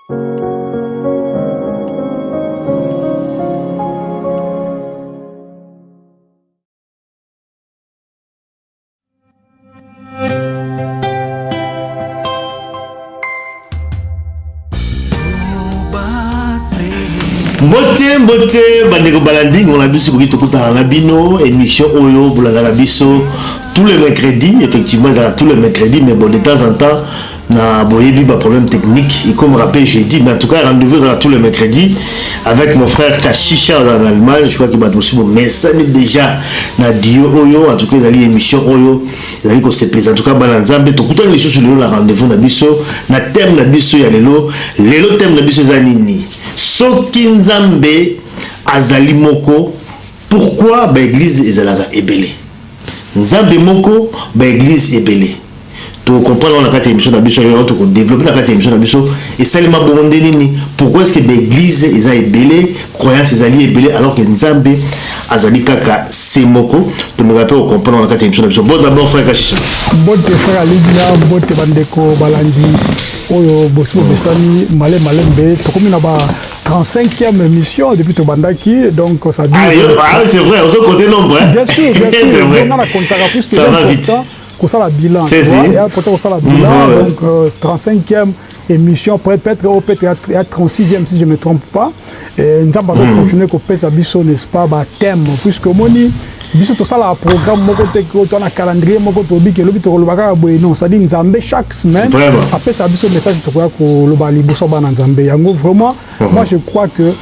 Mbote bandeko balandi on a biso pour tokuta na bino émission oyo bulanga biso tous les mercredis, effectivement ça tous les mercredis, mais bon de temps en temps na boyebi ba problème technique et comme rappel jeudi, mais en tout cas rendez-vous tous les mercredis avec mon frère Kashisha en Allemagne. Je crois qu'il m'a aussi mon message déjà na dio oyo, en tout cas ils émission oyo ils allaient qu'on se présente en tout cas balanzambe tokuta les choses sur le rendez-vous na biso na thème na biso ya lelo thème na biso za nini soki nzambe azali moko pourquoi ba église ezalaka ebele nzambe moko ba église ebele to comprendre la carte émission na biso to développer la carte émission na biso et salima bonde nini pourquoi est-ce que ba église eza ebele croyance ezali ebele alors que nzambe azali kaka c'est moko to me rappelle comprendre la carte émission na biso bon d'abord frère Kashisha bon frère Alibia bon bandeko balandi oyo bosimo besani malembe to komi na ba 35e émission depuis Tobandaki, donc ça dit... Ah, c'est vrai, on se côté nombre. Hein? Bien sûr, on a la comptara plus que ça va vite. Pour ça, la bilan. C'est ça. Et après, on ça, la bilan. Donc, 35e émission, peut-être il y a 36e si je ne me trompe pas. Et nous allons continuer à couper ça, n'est-ce pas, thème, puisque Moni. Biso to sala programme moko te ko to na calendrier moko to bi ke lobi to lobaka boye non ça dit nzambe chaque semaine après ça biso message to ko lobali boso bana nzambe yango vraiment moi je crois que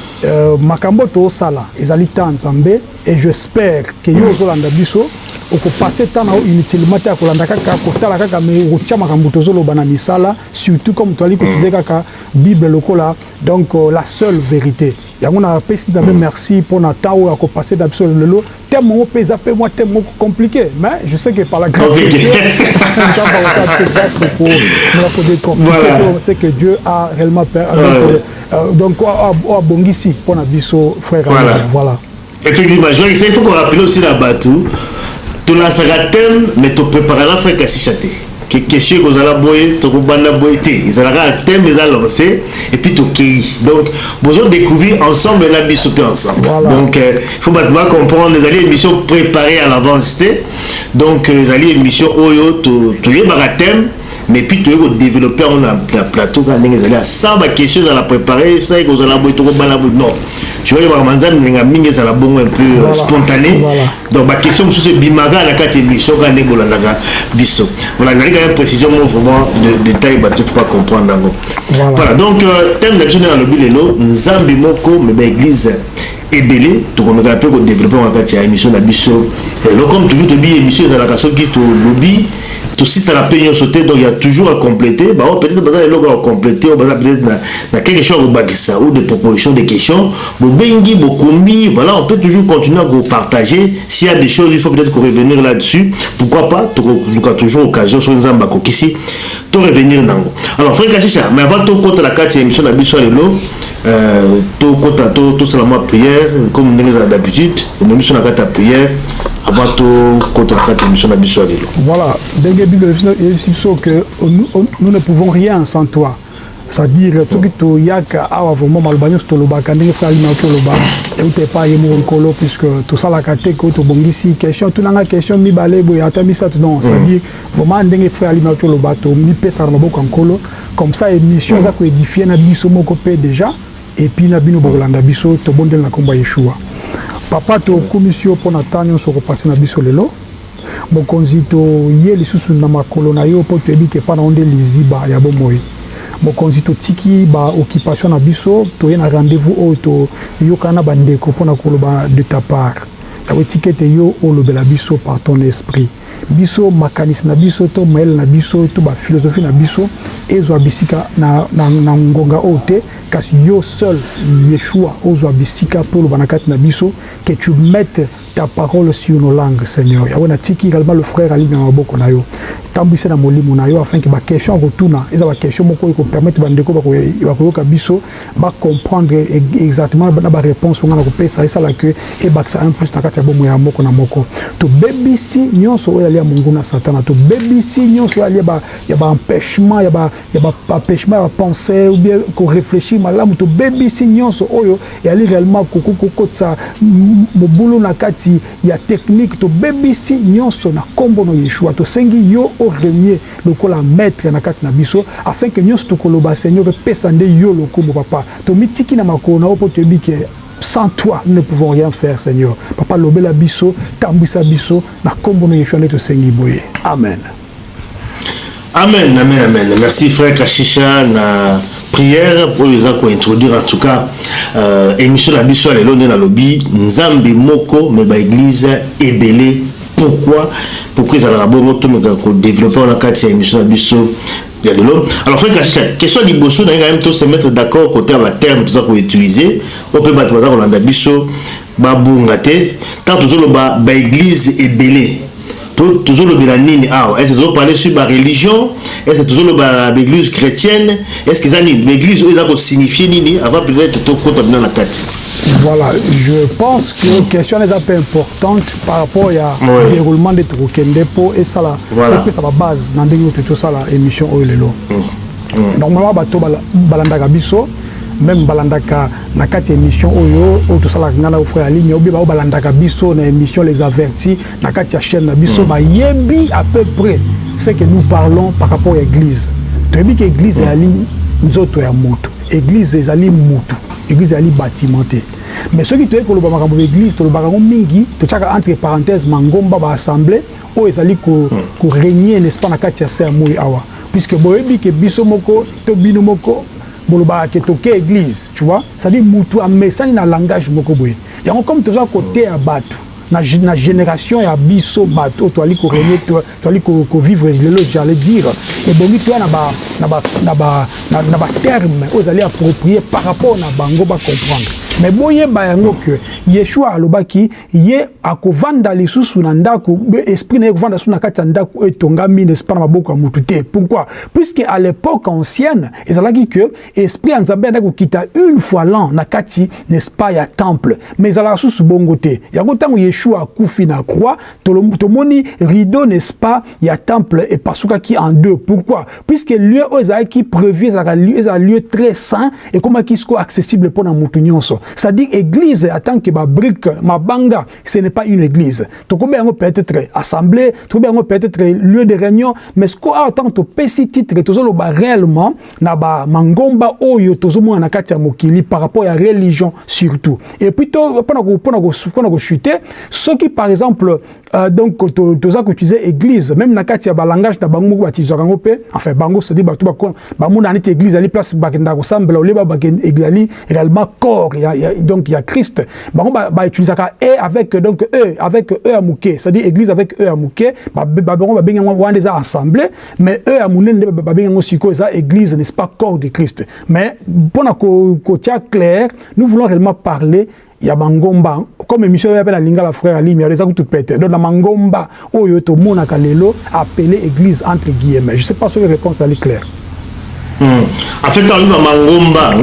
makambo to sala ezali temps nzambe et j'espère que yo zolanda biso oko passer temps na inutilement ta kolanda kaka ko tala kaka me ko tia makambo to zolo bana misala surtout comme to ali ko tuze kaka bible lokola donc la seule vérité yango na pesi nzambe merci pour na temps ko passer d'abso lelo thème pèse un peu moins compliqué, mais je sais que par la grâce de Dieu, c'est que Dieu a réellement donc Bongisi pour Nabiso frère. Voilà. Effectivement, il faut qu'on rappelle aussi la bateau. Tu lances un thème, mais tu prépares la frère Kashisha. Question que vous allez boyer, tu vas boyer, ils allont un thème, ils allont lancer, et puis tu vas donc, vous allez découvrir ensemble la bisouper ensemble. Voilà. Donc, il faut maintenant comprendre les alliés émissions préparées à l'avance. Donc, les alliés émissions, tu es un thème, mais puis tu es développer un plateau quand les alliés à 100 questions à la préparer, ça, vous allez boyer, tu vas non. Je vais voir Manzan, ça la bon un peu spontané. Donc, ma question, c'est Bimaga à la 4 émissions quand les biso. Voilà, il y a une précision vraiment de détail, il ne faut pas comprendre. Voilà, donc, thème d'action dans le bilélo, Nzambi Moko, mais l'église est belée, tout comme on a pu développer en fait l'émission d'Abisso. Comme toujours, tu dis émission, c'est la question qui te lobby, tout si ça la paye sauter, donc il y a toujours à compléter. Peut-être que les logos à compléter, peut-être quelque chose au Bakissa ou des propositions, des questions. Bengi, Bokombi, voilà, on peut toujours continuer à vous partager. S'il y a des choses, il faut peut-être revenir là-dessus. Pourquoi pas, tu as toujours occasion sur une Zambako ici, de revenir dans. Alors, frère Kashisha, mais avant tout, contre la 4e émission d'Abisso et l'eau, tout seulement prière, comme nous avons d'habitude, nous sommes sur la 4 prière. Avant tout, contre la 4 émission d'Abisso et l'eau. Voilà, dans la Bible, il dit que nous ne pouvons rien sans toi. C'est-à-dire, tout ce qui y a vraiment malbagnos, tout le bas, quand il frère Limato le bas, et où t'es pas yémo en colo, puisque tout ça la carte, que tu bon ici, question, tout la question, mi balé, boy, attends, mi ça, non, c'est-à-dire, vraiment, il frère Limato le bas, mi pèse arme en colo, comme ça, émission, ça, qu'on édifie, na biso mon copé déjà, et puis, na bino bolanda biso, to bon de la combat Yeshua. Papa, tu commission pour Nathan, sur repasser na biso lelo. Mon conzito, yé, les sous na ma colonayo, pour te dire que pendant les ziba, ya bon moi. Mon conzito tiki, ba occupation na biso, tu y a un rendez-vous auto, yo kana bandeko pour na koloba de ta part. La ticket yo o le bela biso par ton esprit. Biso makanis na biso, to mail na biso, to ba philosophie na biso, ezo abisika na ngonga ote, kasi yo seul, Yeshua, ozo abisika pour le banakat na biso, que tu mettes ta parole sur nos langues, Seigneur. Ya wana tiki également le frère Ali na maboko na yo. Tambisa na molimo na yo afin que ba question retourna, eza ba question moko ko permettre bandeko ba ko ka biso ba comprendre exactement ba réponse ngana ko pesa ça la que e baksa 1 plus na kati ya bomo ya moko na moko. To bebisi nyonso ya mungu na satana to baby signaux soit il y a empêchement il y a empêchement à penser ou bien qu'on réfléchit malamu to baby signaux oyo et ali réellement koko ça mobulu na kati ya technique to baby signaux na kombo no Yeshua to sengi yo o régner lokola maître na kati na biso afin que nyos to koloba Seigneur pesa nde yo lokomo papa to mitiki na makona opo to bike. Sans toi, nous ne pouvons rien faire, Seigneur. Papa, lobela biso, tambisa biso, na kombo no Yeshua neto sengi boye. Amen. Amen, amen, amen. Merci frère Kashisha na prière pour les gens introduire en tout cas émission la biso lelo na lobby Nzambe moko mais ba église ebele. Pourquoi ils ont rabonné tout le développer la carte émission la biso. Alors frère Kashisha, question du bosso na même tout se mettre d'accord côté à terme tout ça qu'on utiliser on peut battre dans la biso ba bungate tant toujours le église ebele. Toujours le bélanine, est-ce que vous parlez sur la religion? Est-ce que toujours l'église chrétienne? Est-ce que l'église a signifié nini avant peut-être tout compte dans la tête? Voilà, je pense que la question est un peu importante par rapport au déroulement de Trokendepo et ça ça va base dans tout ça l'émission Oilelo. Normalement, bato balanda gabiso. Même balandaka na kati émission oyo tout ça la ngana frère ali mais obi ba balandaka biso na émission les avertis na kati ya chaîne na biso ba yebi à peu près ce que nous parlons par rapport à l'église. Tu dis que l'église est ali nzoto ya moto, église est ali moto, église est ali bâtimenté. Mais ce qui te ko lo ba makambo église to lo ba ngo mingi to chaka entre parenthèses mangomba ba assemblée o ezali ko régner n'est-ce pas na kati ya sa moyi awa puisque boyebi que biso moko to bino moko boloba ke toke église, tu vois, ça dit mutu a message na langage moko boye. Ya comme toujours côté à batu na génération ya biso bato to ali ko régner to ali ko vivre le j'allais dire et bongi toi na ba terme aux allez approprier par rapport na bango ba comprendre. Mais boye ba yango que Yeshua alobaki ye akovanda lisusu na ndako esprit na kovanda suna kati ndako etongami n'est pas na maboko ya mutu te. Pourquoi? Puisque à l'époque ancienne ezalaki que esprit nzambe ndako kita une fois l'an na kati n'est-ce pas ya temple mais ezala susu bongo te. Yango tango Yeshua akufi na croix tomoni rideau n'est-ce pas ya temple et pasuka qui en deux. Pourquoi? Puisque lieu ezalaki prévu ezala lieu très saint et comment qui soit accessible pour na mutu nyonso. C'est-à-dire église en tant que ma brique, ma banga, ce n'est pas une église. Tu peux peut-être assemblée, tu peux peut-être lieu de réunion, mais ce qu'on a en tant que petit titre, tu as réellement na ba mangomba oyo tozomo na kati ya mokili par rapport à la religion surtout. Et puis pendant chuter, ceux qui par exemple donc tu as utilisé église, même na kati ya ba langage na bango baptisé pe, enfin bango se dit ba mon na église ali place ba kenda ko sambela oleba ba église réellement corps donc il y a Christ. Bango ba utiliser et avec donc eux avec eux à mouké, c'est-à-dire église avec eux à mouké, ba bango ba benga wana za assemblée, mais eux à mounene ba benga siko za église n'est-ce pas corps de Christ. Mais pour ko tia clair, nous voulons réellement parler ya mangomba comme émission ya la lingala frère ali mais ça tout pété donc la mangomba oyo to mona kalelo appelé église entre guillemets. Je sais pas si la réponse est claire. En fait, on a mangomba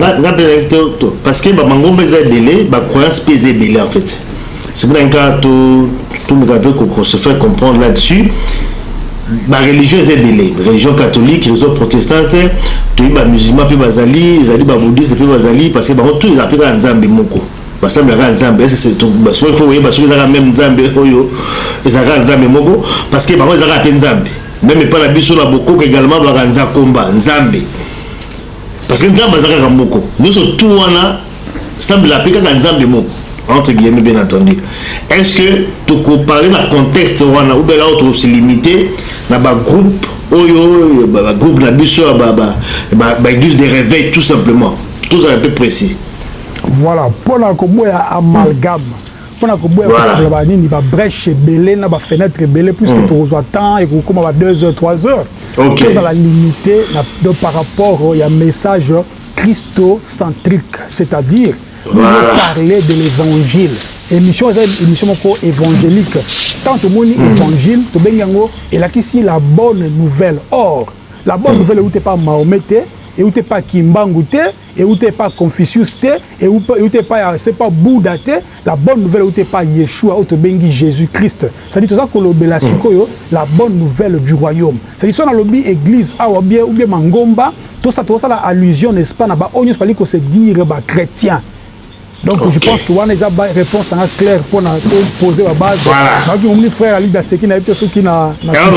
parce que mangomba est belé, ba croyance pesée belé en fait. C'est pour ça que tout le monde se fait comprendre là-dessus. La religion est belée, religion catholique, religion protestante, tous les musulmans puis bazali, les bouddhistes puis bazali parce que tout ils appellent Nzambe moko. Parce que Nzambe c'est tout parce qu'il faut parce que ça même Nzambe oyo, ils appellent Nzambe moko parce que ils appellent Nzambe. Même pas la biso la boko également la Nzambe combat Nzambe. Parce que Nzambe azaka moko. Nous sommes tout wana semble l'appeler Nzambe moko. Entre guillemets bien entendu. Est-ce que tu peux parler dans le contexte wana ou bien là tu se limiter dans ba groupe oyo ba groupe na biso ba église de réveil tout simplement. Tout ça un peu précis. Voilà, pour la koboya amalgame. Pour la koboya ba nini ba brèche belé na ba fenêtre belé puisque tu reçois temps et comme à 2 heures 3 heures. OK. Ça la limiter par rapport au message christocentrique, c'est-à-dire parler de l'évangile. Émission évangélique. Tant que mon évangile, et là ici la bonne nouvelle. Or, la bonne nouvelle où tu pas Mahomet, et où t'es pas Kimbangu et où t'es pas Confucius et où t'es pas c'est pas Bouddha la bonne nouvelle où t'es pas Yeshua où te bengi Jésus-Christ. Ça dit tout ça que l'obéla la bonne nouvelle du royaume. Ça dit ça dans l'obé église ou bien mangomba tout ça la allusion n'est-ce pas na ba onyos pali ko se dire ba chrétien. Donc je pense que on a une réponse claire pour poser la base. Voilà. Mon frère Ali Daseki n'a pas ceux qui n'a voilà,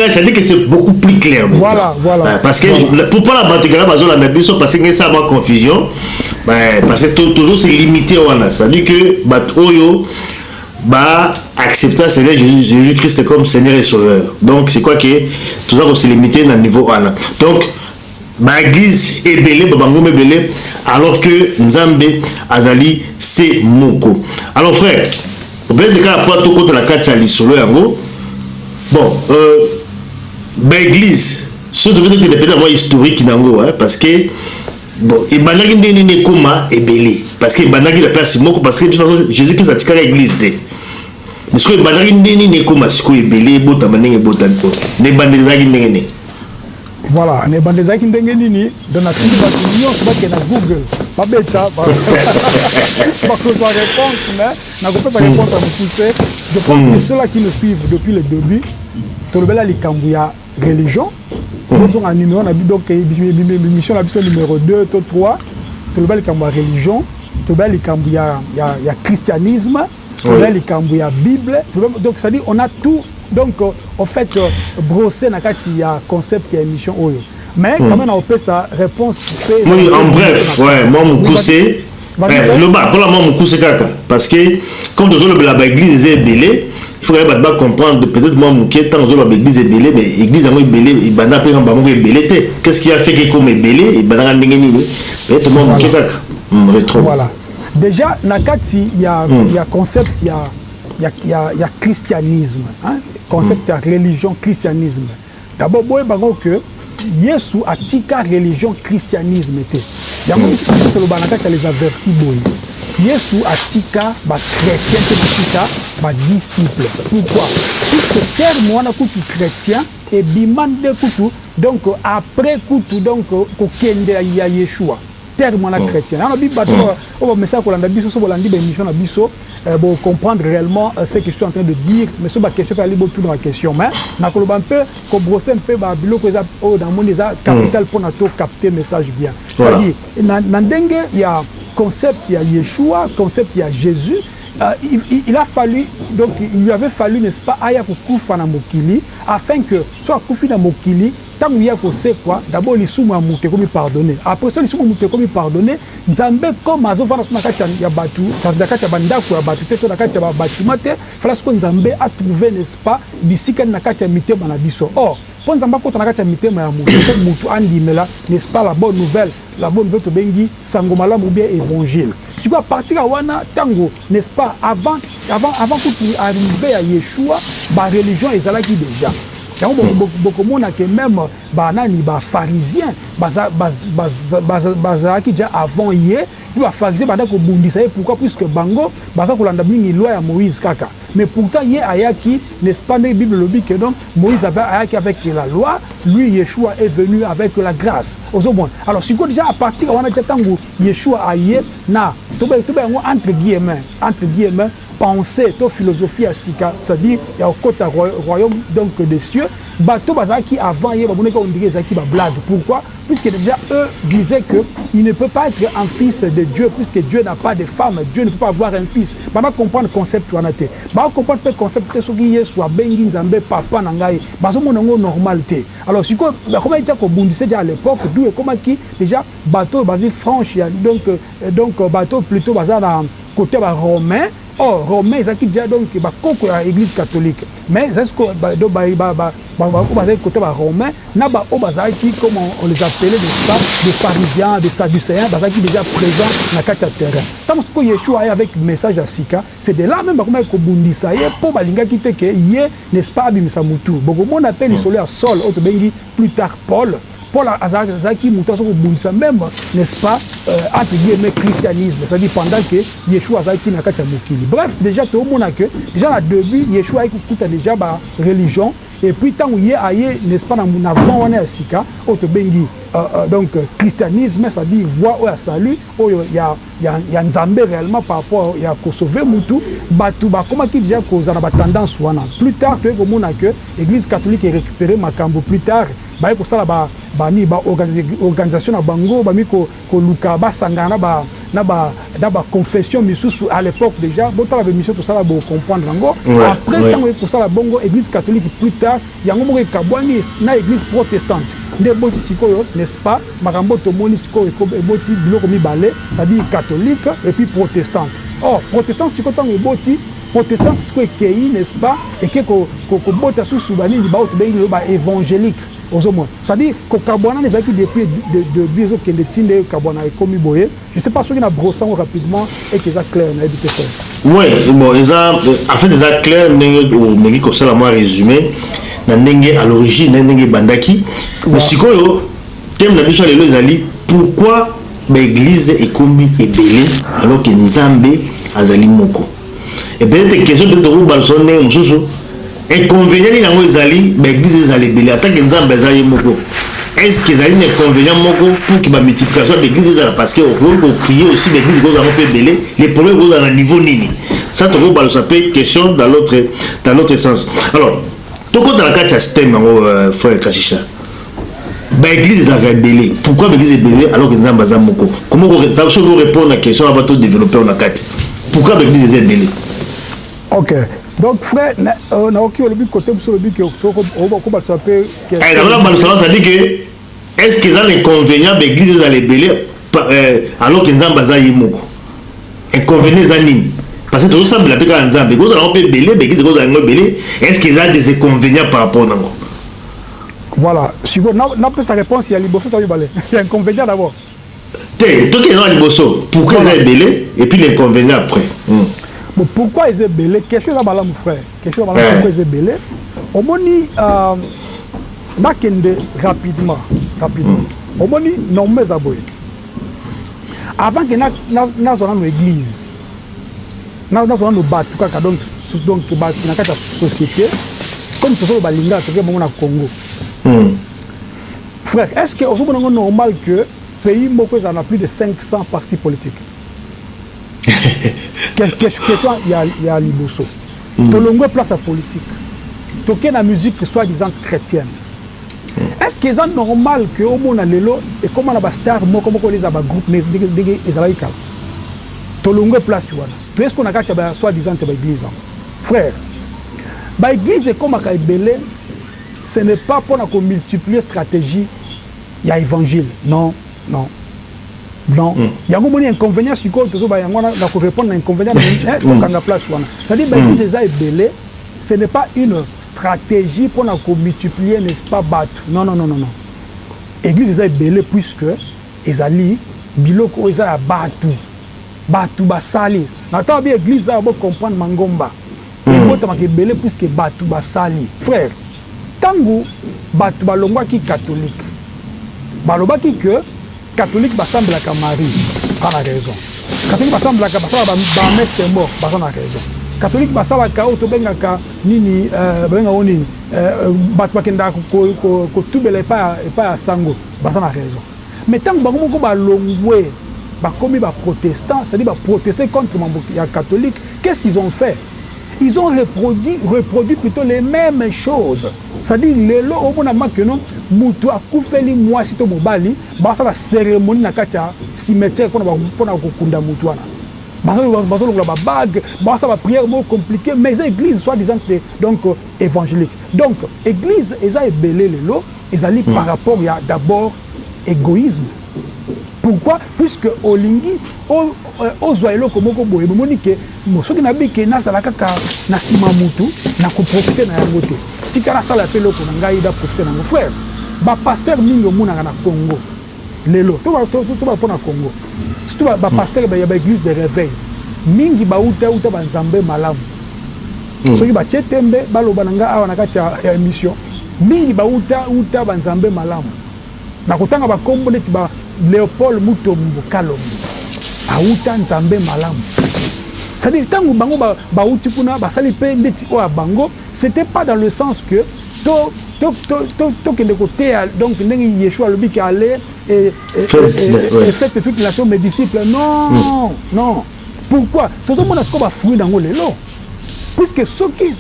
ça dit que c'est beaucoup plus clair. Voilà. Parce que pour pas la battre la même parce que ça va confusion. Parce que toujours c'est limité ça dit que Oyo accepter Seigneur Jésus-Christ comme Seigneur et Sauveur. Donc c'est quoi que toujours c'est limité dans le niveau 1. Donc l'église est belée, alors que Nzambe Azali c'est Moko. Alors frère, peut-être que la porte contre la carte à solo bon, l'église, surtout peut-être que peut-être historique parce que bon, et banaki ndeni koma est belé parce que banaki la place Moko parce que de toute façon Jésus-Christ a tiré l'église de. Mais ce que banaki ndeni koma ce que est belé bota manenge bota ko. Ne bandezaki ndeni. Voilà, on est bandé qui ndenge nini dans la télé c'est na Google, pas bêta, pas que la réponse mais na pas sa réponse à me pousser. Je pense que ceux-là qui nous suivent depuis le début, tout le bel Kambouya religion, nous on a numéro donc émission la numéro 2 3, tout le bel Kambouya religion, tout le bel Kambouya il y a christianisme, tout le bel Kambouya Bible, donc ça dit on a tout. Donc, en fait, brosser il y a concept qui est émission. Mais quand même, on peut sa réponse. Oui, en bref, ouais, moi, mon coup, c'est. Le bas, pour la moi, mon coup, c'est caca. Parce que, comme de l'église est belée, il faut comprendre, peut-être moi, mon qui est tant que l'église est belée, mais l'église est belée, il va n'appeler un bambou est belée. Qu'est-ce qui a fait que comme est belée, il va n'appeler un bambou peut-être moi, mon qui est caca. Voilà. Déjà, il y a concept, il y a christianisme, hein? Concept de religion, christianisme. D'abord, bon, que Yesu a tika religion, christianisme. Il y a même si tu les avertis, Yesu a tika chrétien, tika disciple. Pourquoi? Puisque terme on a coutu chrétien et bimande coutu, donc après coutu, donc kokende ya Yeshua. Terme on a chrétien. On a dit on va ça qu'on a biso, on a dit émission na biso. Pour comprendre réellement ce que je suis en train de dire, mais sur ma question, pas aller tout dans la question, mais na un peu, qu'on brosse un peu, bilo que ça, dans mon capital pour nous capter le message bien. C'est-à-dire, il y a concept, il y a Yeshua, concept, il y a Jésus. Il a fallu, donc il lui avait fallu, n'est-ce pas, aya kufa na mokili, afin que soit kufi na mokili. Tant qu'il y a quoi, d'abord les sous mouté comme pardonner. Après ça les sous mouté comme pardonner. Nzambe comme azova na sunaka ya batu, tandaka ya bandako ya batu, teto na kati ya bâtiment te, fala ce que Nzambe a trouvé n'est-ce pas, bisika na kati ya mitema na biso. Or, pour Nzamba ko na kati ya mitema ya mutu, mutu andimela, n'est-ce pas la bonne nouvelle to bengi sangomala ou bien évangile. Tu vois partir à wana tango, n'est-ce pas, avant que arriver à Yeshua, ba religion ezalaki déjà. Beaucoup de gens qui même banani ba pharisien bazaki déjà avant hier les pharisiens banda ko bundisa pourquoi puisque bango baza ko landa mingi loi ya Moïse kaka mais pourtant hier ayaki n'est-ce pas la Bible le dit que donc Moïse avait ayaki avec la loi lui Yeshua est venu avec la grâce alors si déjà à partir de wana tango Yeshua aye na to ba entre guillemets pensée, to philosophie à Sika, c'est-à-dire il y a au côté royaume donc des cieux, bateau bazaki avant hier on dirait zaki ba blague. Pourquoi? Puisque déjà eux disaient que il ne peut pas être un fils de Dieu puisque Dieu n'a pas de femme, Dieu ne peut pas avoir un fils. Ba comprendre le concept wanate. Ba comprendre le concept que soki Yesu bengi Nzambe papa na ngai, bazo monango normalité. Alors si quoi comment dire ko bundise déjà à l'époque d'où et comment qui déjà bateau basé franche donc bateau plutôt basé dans côté romain. Or, Romain, ils ont déjà donc l'église catholique. Mais est-ce que côté romain, comme on les appelait, des pharisiens, des sadducéens, qui déjà présents dans la terrain. Tant que Yeshua est avec le message à Sika, c'est de là même que Bundisa pour Balinga qui fait que n'est-ce pas Abimisa Moutou. Beaucoup on appelle isolé à Sol, plus tard Paul. Paul Azaki Moutaso Bundisa même, n'est-ce pas, entre guillemets christianisme, c'est-à-dire pendant que Yeshua Azaki Nakata Mokili. Bref, déjà tout le monde a que, déjà à début, Yeshua a déjà la religion, et puis tant y aye n'est-ce pas na avant on est sika auto bengi donc christianisme c'est-à-dire voix au salut il y a nzambe réellement par rapport il y a ko sauver mutu batu ba comment qui déjà cause na ba tendance wana plus tard que komona que église catholique est récupéré makambo plus tard ba ko sala ba ni ba organisation na bango ba mi ko luka ba sangana ba na ba confession misusu à l'époque déjà bon la mission tout ça là pour comprendre ngo après tant que ça la bongo église catholique plus tard yango mo kabwani na église protestante nde boti sikoyo n'est-ce pas makambo to moni sikoyo ko boti biloko mibale ça dit catholique et puis protestante protestante sikoyo tant boti protestante sikoyo kei n'est-ce pas et que ko bota susu bani ba auto ba évangélique c'est-à-dire que Kabwana les acquis depuis de biso que les tinde Kabwana est comme boye je sais pas si on a brossé rapidement et que ça clair on a habité ça oui bon ça en fait ça clair nengi ko sala moi résumé na ndenge à l'origine ndenge bandaki mais sikoyo thème na biso lelo ezali pourquoi l'église est comme ebelé alors que Nzambe azali moko et peut-être question de Balsone mususu inconvénient ni nango ezali l'église ezali belé attaque Nzambe ezali moko est-ce que ezali un inconvénient moko pour que la multiplication de l'église ezala parce que on peut prier aussi l'église qu'on a peu belé les problèmes qu'on a à niveau nini ça te vaut ça peut question dans l'autre sens alors tout compte dans la carte système frère Kashisha l'église ezali belé pourquoi l'église est belé alors que Nzambe ezali moko comment on répondre à la question avant de développer on a carte pourquoi l'église est belé OK. Donc frère, on a aucun le but côté sur le but que ça peut ça dit que est-ce qu'ils ont l'inconvénient d'église dans les belés alors que Nzambe azali moko inconvénient zani parce que tout ça la peka Nzambe vous allez peut belé l'église vous allez belé est-ce qu'ils ont des inconvénients par rapport à voilà si vous n'a pas sa réponse il y a liboso tu balé il y a inconvénient d'abord toi qui est dans liboso pourquoi ils ont belé et puis l'inconvénient après bon, pourquoi ils sont belés? Question là, mon frère. Question là, pourquoi ils sont belés? Au moni, rapidement. Au moni, non mais aboy. Avant que nous ayons une église, nous ayons nos bateaux, donc dans la société, comme tout ça, nous avons au Congo. Frère, est-ce que c'est normal que le pays a plus de 500 partis politiques? Question, il y a Liboso. Tolongo place à politique. Toké la musique soi-disant chrétienne. Est-ce que c'est normal que au monde lelo et comme on a star comme on les a groupe des Israéliens. Tolongo place wana. Tout est-ce qu'on a gâté soi-disant que l'église. Frère, l'église est comme à belé, ce n'est pas pour multiplier stratégie. Il y a évangile. Non. Non, il y a un inconvénient sur quoi tu vas répondre à l'inconvénient de la place. C'est-à-dire que l'église est belé, ce n'est pas une stratégie pour multiplier, n'est-ce pas, battre. Non. L'église est belé puisque Ezali, Biloko, Ezali a battu. Battu, Basali. Maintenant, l'église a comprendre Mangomba. Et moi, tu es belé puisque battu, Basali. Frère, tango, battu, Balongwa qui catholique. Balongwa qui que catholique semble à Marie, pas la raison. Catholique semble à Messe mort, pas la raison. Catholique semble à Autobengaka, Nini, Bengaoni, Batwakenda, Kotubele, pas à Sango, pas la raison. Mais tant que Bango va l'ongoué, comme les protestants, c'est-à-dire protester contre les catholiques, qu'est-ce qu'ils ont fait? Ils ont reproduit plutôt les mêmes choses. C'est-à-dire, les lots, au moment que nous, Moutou a couvert moi si tu mobali, basa la cérémonie na katia cimetière pour na kukunda Moutouana. Basa la bague, basa la prière mot compliqué, mais l'église soit disant donc évangélique. Donc, l'église, ils ont belé les lots, ils allaient par rapport à d'abord égoïsme. Pourquoi? Puisque Olingi, au Zoïlo, comme on dit, Monique, ceux qui n'habitent que Nasalaka, Nasima Moutou, n'a qu'à profiter d'un côté. Si tu as la pelo pour n'aïda profiter d'un frère, bah pasteur mingo mouna na Congo, lelo, tu vas pour na Congo. Si tu vas pasteur, bah y a église de réveil. Mingi ba uta ba nzambe malam. Ceux qui ba chetembe, ba lo bananga awa na kati ya émission. Mingi ba uta ba nzambe malam. Na kotanga ba kombo neti ba Léopold Mutombo Kalombo. Auta nzambe malam. C'est-à-dire, tant que bango ba uti kuna ba sali pe ndeti o bango, c'était pas dans le sens que de côté, donc Yeshua le qui allait et faites toutes les nations mes disciples. Non, non. Pourquoi? Tout le monde a ce qu'on va fruit dans le lot. Puisque ceux qui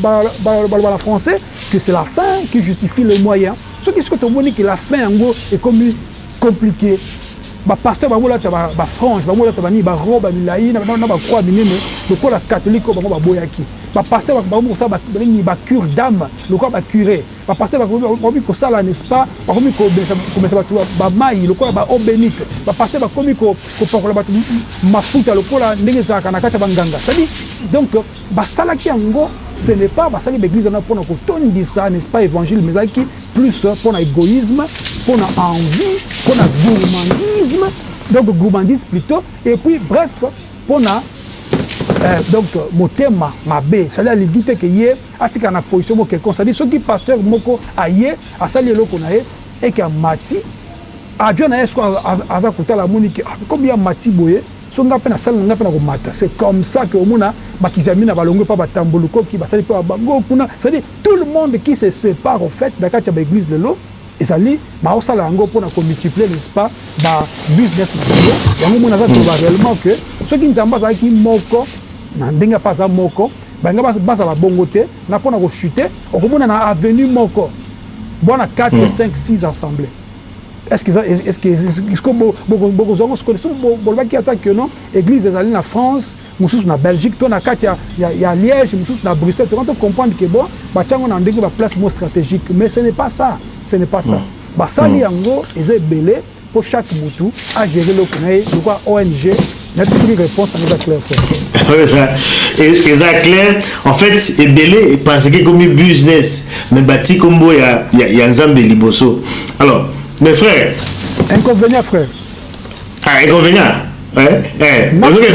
parlent français, que c'est la fin qui justifie le moyen. Ceux qui sont que la fin en gros est comme compliqué. Ba pasteur ba mola ba frange ba mola tabani ba roba milai na ba croix binene le quoi la catholique ba boyaki ba pasteur ba mo ça ba cure d'âme le quoi ba curé ba pasteur ba ko sala n'est-ce pas ba komi ko commencer ba mai le quoi ba eau bénite ba pasteur ba komi ko pakola ba mafuta le quoi ndenge za kana kata banganga ça dit donc ba sala ki ngo ce n'est pas ba sala l'église na pour ko tondi ça n'est-ce pas évangile mais qui plus pour l'égoïsme, pour l'envie, pour le gourmandisme, donc gourmandisme plutôt, et puis bref, pour donc mon thème mabé, c'est-à-dire l'idée que y a une position quelconque, c'est-à-dire ceux qui pasteur moko aye, à sali lo konae, et que mati, à Dieu na est-ce qu'à côté la monique, comme il y a mati boye, c'est comme ça que Omuna bakizamina balongo pa batamboluko ki basali pa bango kuna, c'est-à-dire tout le monde qui se sépare en fait dans la église de l'eau et ça li ba osala ngo pour multiplier n'est-ce pas ba business na bango yango mona za to réellement que ceux qui nzamba za ki moko na ndenga pas za moko banga basa la bongo te na pona ko chuter okomona na avenue moko bona 4 5 6 assemblées. Est-ce que beaucoup de gens qui attaquent non église des alliés en France, nous sommes en Belgique, il y a Liège, nous sommes à Bruxelles. Tu vas comprendre que bon, on a une place stratégique, mais ce n'est pas ça. Ce n'est pas ça. Ça li yango est belé pour chaque moutou à gérer le connaît, le quoi ONG. Il y a toutes les réponses à nous clair. Oui, ça. Et ça clair. En fait, c'est belé parce que comme business, mais bâti comme il y a un Zambé liboso. Alors. Mes frères. Inconvénient, frère. Ah, inconvénient.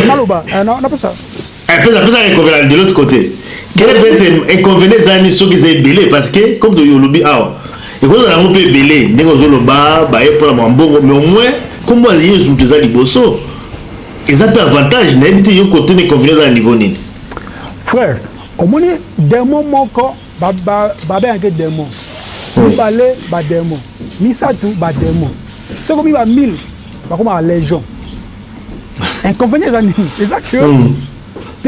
Maloba. Non, pas ça. Après ça, inconvénient de l'autre côté. Quel est l'inconvénient des ceux qui sont belés? Parce que, comme tu dis, il y a un peu belé. Il y a un peu mais au moins, comme moi, je suis déjà liboso. Et ça peut avantage. Il y a un côté d'inconvénient dans le niveau. Frère, au moins, démon, mon corps, babé un démon. Balé, ba démon. Misatu, ba démon. C'est comme il y a 1000, par contre, légion. Inconvénient, c'est ça que. Ça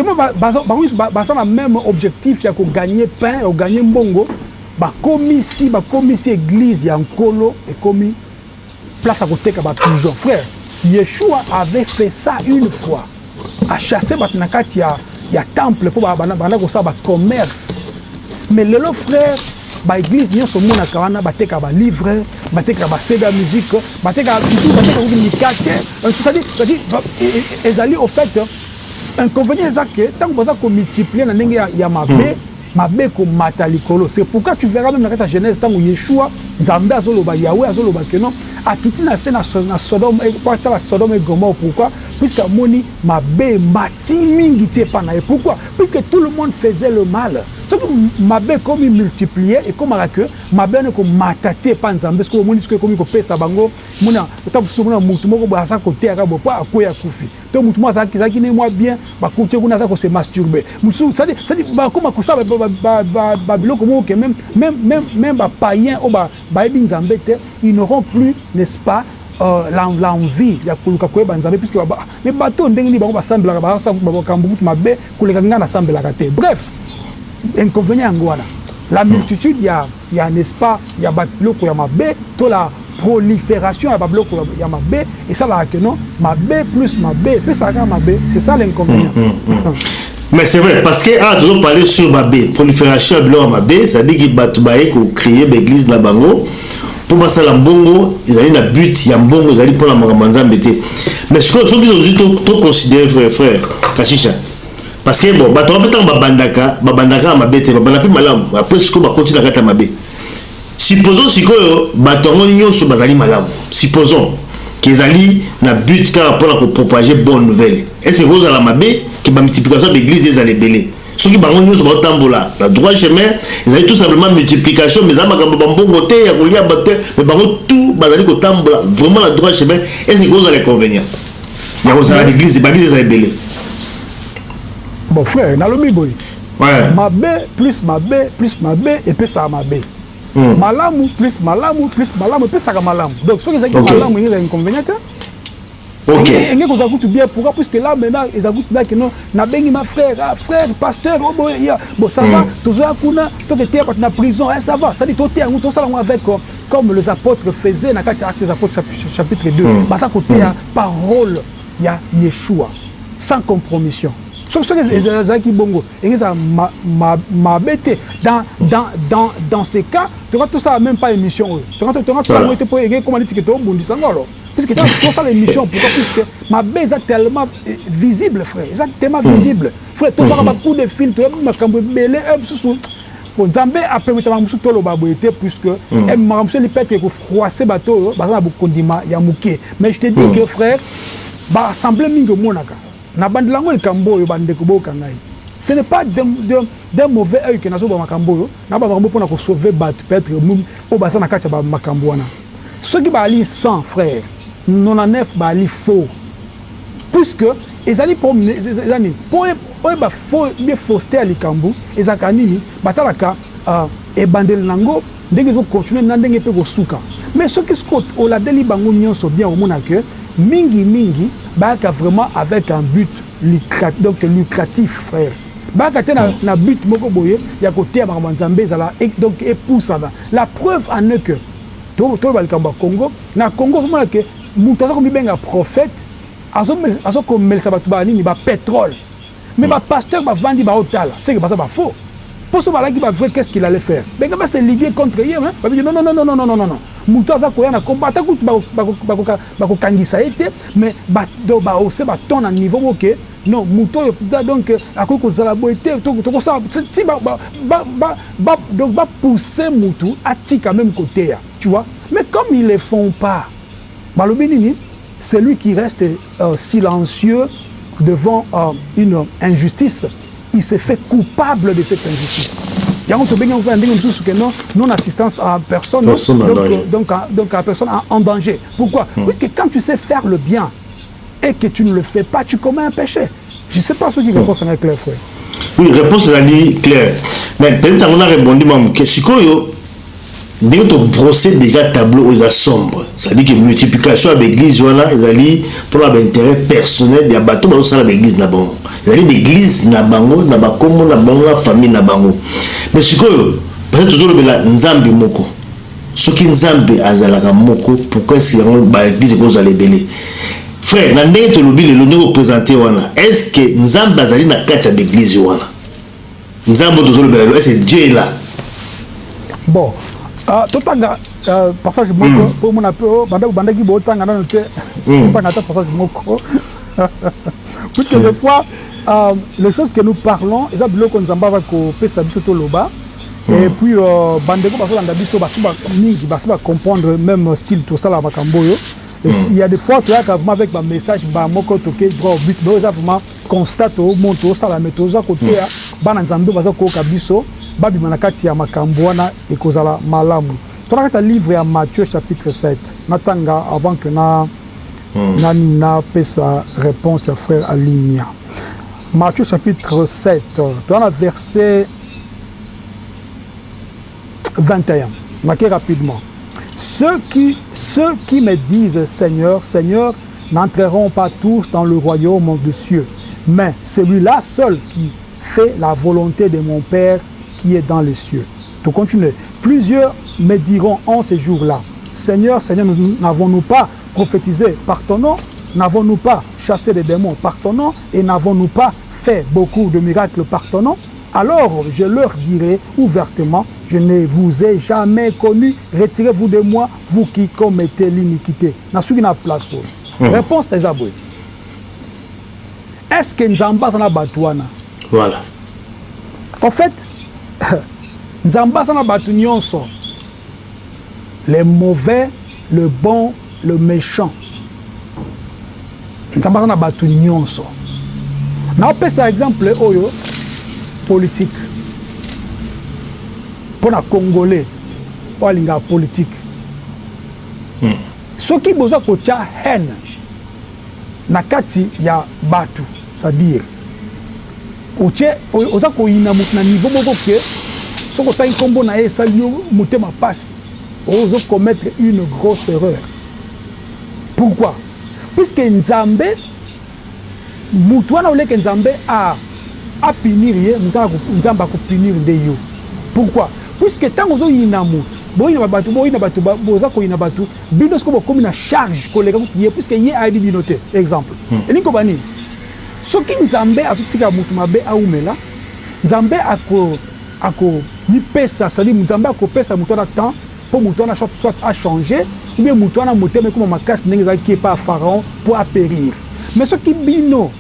a le même objectif, il y a gagner pain, gagner mbongo. Comme ici, église, il y a un colo et comme place à côté de pigeon. Frère, Yeshua avait fait ça une fois. À chasser, il y a temple pour faire commerce. Mais le frère, l'église, nous sommes en train de livre, de CD musique, de au fait, inconvénient, tant que vous multipliez, il y a mabe ko matalikolo. C'est pourquoi tu verras même dans ta Genèse tant où Yeshua Nzambe azoloba Yahweh azoloba que non akiti na Sodome et pas la Sodome et Gomorrhe. Pourquoi? Puisque moni mabe mati mingi tie pana. Et pourquoi? Puisque tout le monde faisait le mal. Ce que mabe comme il multipliait et comme que mabe ne ko matati pas Nzambe parce que moni ce que comme ko pesa bango mona tabu mutu moko ba sa côté aka bo pa akoya kufi. To mutu mo sa ki ne moi bien ba ko tie kuna sa ko se masturber. Musu ça dit ba comme ko sa biloko que même païens ou ils n'auront plus, n'est-ce pas, l'envie de puisque les bateaux bref, inconvénient la multitude, il y a n'est-ce pas, il y a la prolifération il y a et ça là que non, plus c'est ça l'inconvénient. Mais c'est vrai, parce que a toujours parlé sur Mabé, prolifération à Blanc Mabé, c'est-à-dire qu'il va créer l'église de la Bango, pour passer la Mbongo, ils allaient dans but, il y a Mbongo, ils allaient pour la Mangamanza Mbété. Mais ce qu'ils ont trop considéré, frère, Kashisha, parce que bon, tu vas pas Babandaka, Mabé, Babandaka, Malam, après ce qu'on va continuer à Mabé. Supposons que Bazali Malam, supposons qu'ils allaient dans but pour propager bonne nouvelle. Est-ce que vous avez la Mabé qui va multiplication de l'église ils allaient belé. Ceux qui vont nous sur tambola, la droit chemin, ils allaient tout simplement multiplication, mais ça m'a bon côté, il y a relié à battre, mais par contre tout, bazali ko tambola, vraiment la droit chemin. Est-ce que vous avez les convénients? Il y a l'église, les l'église ils allaient belé. Bon frère, dans le boy. Ouais. Mabe plus mabe plus mabe et puis ça mabe. Malamu plus malamu plus malamu et puis ça malamu. Donc ceux qui ont malamu il y a un inconvénient. Ok. Et vous avez bien pourquoi puisque là maintenant ils ont là que non na bengi ma frère pasteur bon ça va toujours kuna toi que tu es dans prison ça va ça dit toi tu es tout ça avec comme les apôtres faisaient dans Actes des apôtres chapitre 2 bah ça côté parole il y a Yeshua sans compromission. Ce que qui bongo et ça m'a bêté dans ces cas tu vois tout ça même pas émission tu vois tout ça été pour comment dire que tu bondi sangolo puisque tout ça l'émission pourquoi puisque ma baise est tellement visible frère exactement visible frère tout ça va coup de fil tu vois makambo belé bon Zambé a permis de m'amuser tout le baboité puisque m'amuser les pètes que froisser bateau bah ça beaucoup condiment ya mouké mais je te dis que frère bah assemblée mingo monaka na bandilango le kambo yo bande ko bokangai ce n'est pas d'un mauvais œil que nazo ba makambo yo na ba makambo pour na ko sauver bat peut-être au basa na kacha ba makambo wana ceux qui ba ali 100 frères 99 ba ali faux puisque ezali pour ezani pour ba faux bien fausseté ali kambo ezaka nini batalaka e bandel nango ndenge zo continuer na ndenge pe ko suka mais ceux qui scott au la deli bango nyonso bien au mona que mingi baka vraiment avec un but lucratif frère baka tena na but moko boye ya côté ya Nzambe zala donc epousa la preuve en est que to balikamba Congo na Congo somona que mutaza ko bibenga prophète azo ko melsa batu ba nini ba pétrole mais ba pasteur ba vandi ba hôtel c'est que ça ba faux pour ce malaki ba vrai qu'est-ce qu'il allait faire ben va se liguer contre hier hein ba non mutaza ko yana combattre ko ba ko kangisa été mais ba do ba aussi ba ton à niveau OK non muto donc à quoi ko zala boité to ça si donc ba pousser mutu à ti quand même côté tu vois mais comme ils le font pas ba le bénini c'est lui qui reste silencieux devant une injustice. Il s'est fait coupable de cette injustice. Il y a un non-assistance à personne, donc à personne en danger. Pourquoi? Parce que quand tu sais faire le bien et que tu ne le fais pas, tu commets un péché. Je ne sais pas ceux qui répondent à clair, frère. Oui, réponse est claire. Mais peut-être qu'on a répondu que si dès que tu brosses déjà tableau aux sombres, ça dit que multiplication avec l'église, pour l'intérêt personnel, il y a bateau dans l'église. Il y a l'église, il y a la famille. Mais ce que peut-être toujours le Nzambi Moko. Ce qui Nzambi Azalaka Moko, pourquoi est-ce qu'il y a l'église qui est belé? Frère, dans le représenté, est-ce que Nzambi Azali na katia l'église? Nzambi est-ce que Dieu est là? Bon. Tout le passage moko pour mon appel bandaki botanga na noté passage moko puisque des fois les choses que nous parlons eza biloko nzamba va ko pesa biso to loba et puis bandeko baso landa biso basiba mingi basiba comprendre même style tout ça la makambo yo il y a des fois tu as vraiment avec ma message ba moko toke droit au but mais ça vraiment constate au monto ça la méthode za côté bana nzambe baso ko kabiso babi manakati ya makambo wana ekozala malamu. Tonaka livre ya Matthieu chapitre 7. Natanga avant que na pesa réponse à frère Alimia. Matthieu chapitre 7. Dans le verset 21. Marquez rapidement. Ceux qui me disent Seigneur, Seigneur, n'entreront pas tous dans le royaume des cieux, mais celui-là seul qui fait la volonté de mon Père qui est dans les cieux. Tout continue. Plusieurs me diront en ces jours-là, Seigneur, Seigneur, n'avons-nous pas prophétisé par ton nom? N'avons-nous pas chassé des démons par ton nom? Et n'avons-nous pas fait beaucoup de miracles par ton nom? Alors je leur dirai ouvertement, je ne vous ai jamais connu, retirez-vous de moi, vous qui commettez l'iniquité. Na place. Réponse des aboués. Est-ce que Nzamba s'en a batouana? Voilà. En fait, Nzamba sana batu nyonso, les mauvais, le bon, le méchant. Nzamba sana batu nyonso. Na pesa exemple oyo politique. Pour la Congolais, pour la politique. Ce qui besoin ko tia haine na kati ya batu, c'est-à-dire oza koyina mutu na niveau moko ke soko ta nkombo na ye salio motema pasi ozo commettre une grosse erreur. Pourquoi? Puisque Nzambe mutu wana oleke Nzambe a punir ye, Nzambe a punir nde yo. Pourquoi? Puisque tant ozo yina mutu boyina batu boza koyina batu bino sko comme na charge kolega ye puisque ye a binoté exemple. Elinko bani soki Nzambe azutika mutu mabe aumela Nzambe ako ni pesa sali Nzambe ako pesa mutu na temps pour mutu na soit a changer ou bien mutu na motema comme makas ndenge qui est pas pharaon pour périr. Mais soki bino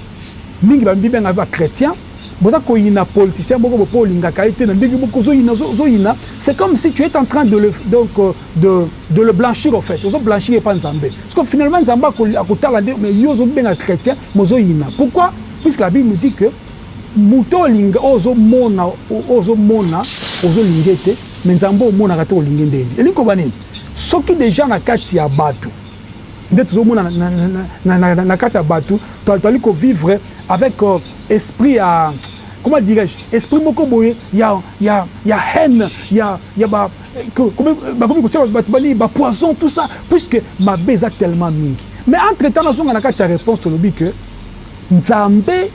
mingi ba bibenga ba chrétien boza koyina politicien boko bo linga kaite na ndenge boko zoyina c'est comme si tu es en train de le blanchir au fait ozo blanchir pas Nzambe parce que finalement Nzambe akotala mais yo zo benga chrétien mozoyina. Pourquoi? Puisque la Bible nous dit que muto linga ozo mona ozo lingete mais Nzambe o mona kate o lingende eliko banini soki déjà na kati ya batu ndeto zo mona na kati ya batu tali ko vivre avec esprit à comment dirais-je esprit moko boye ya haine ya ba comme poison tout ça puisque ma beza tellement mingi. Mais entre temps nous na kati ya réponse to lobi que Nzambe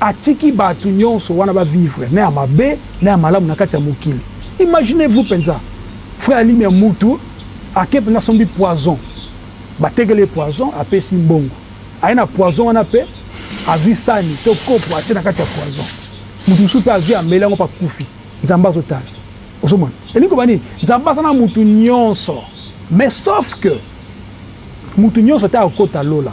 atiki batu nyonso wana ba vivre na mabe na malamu na kati ya mokili. Imaginez-vous penza frère Ali Mutu akepe na sombi poison bategele poison apesi mbongo aina poison wana pe avi sani to kopo atina kati ya poison mutu supe avi amela ngo pa kufi Nzamba zotala osomona eliko bani Nzamba sana mutu nyonso mais sauf que mutu nyonso ta okota lola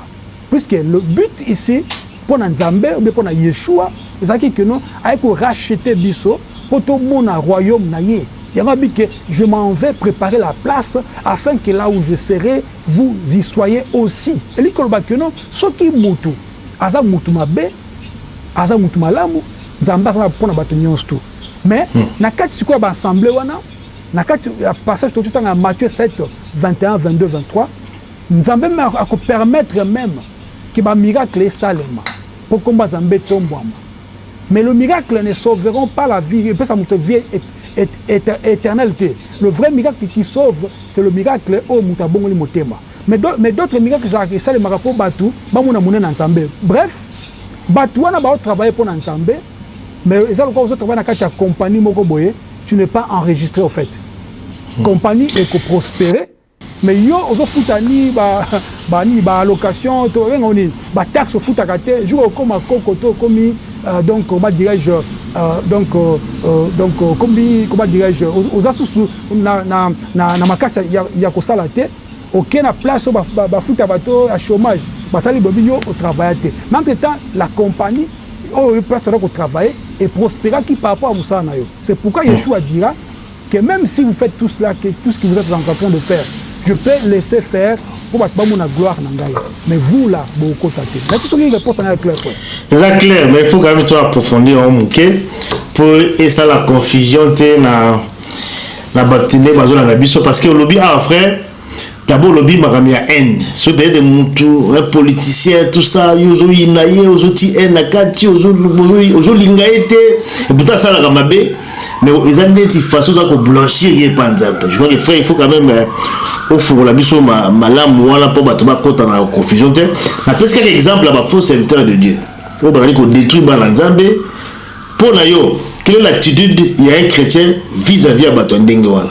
puisque le but ici pour Nzambe ou bien pour Yeshua ezaki que non aiko racheter biso pour tout mon royaume na ye. Il y a dit que je m'en vais préparer la place afin que là où je serai, vous y soyez aussi. Et lui, que non, ce qui mutu, aza mutu mabe, aza mutu malamu, Nzamba sana pona batu nyonso tout. Mais na kati sikoya ba assemblée wana, na kati passage tout temps à Matthieu 7 21 22 23, Nzambe a ko permettre même que ba miracle salema pour combattre Nzambe tombwama. Mais le miracle ne sauveront pas la vie, et puis ça mutu vie éternalité. Le vrai miracle qui sauve, c'est le miracle au mutabongoli motema. Mais d'autres miracles, ça les marapo batu, bamuna mounen ensemble. Bref, batu wana ba travailler pour ensemble, mais ça le quoi vous travailler dans la compagnie moko boye, tu n'es pas enregistré au fait. Compagnie est que prospérer, mais yo ozo futani ba allocation to ngoni ba taxe futa kate, jour comme kokoto comme donc comment dirais-je comment dirais-je aux asusu na makasa ya kosala te aucun na place ba futa bato à chômage batali bobi yo au travail te. Mais entre temps la compagnie au personne au travail et prospérer qui par rapport à Moussa na yo. C'est pourquoi Yeshua dira que même si vous faites tout cela, que tout ce que vous êtes en train de faire, je peux laisser faire pour battre mon gloire n'angaye. Mais vous là, beaucoup taté. Mais tout ce qui répond est clair. C'est clair, mais il faut quand même toi approfondir en mouké pour et ça la confusion te na batine bazo na biso parce que le lobby a frère d'abord le lobby m'a mis à haine. Ce pays de mutu, un politicien tout ça, yozo inaye, yozo ti haine nakati, yozo lingaete et pourtant ça la gamabé. Mais ils ont des façons de blanchir les panzabes. Je crois que frère, il faut quand même au fond la biso malam wala pour battre ma côte en confusion. Na presque un exemple là faux serviteur de Dieu. Pour parler qu'on détruit Balanzambe. Pour nayo, quelle est l'attitude il y a un chrétien vis-à-vis à Batondenge wala.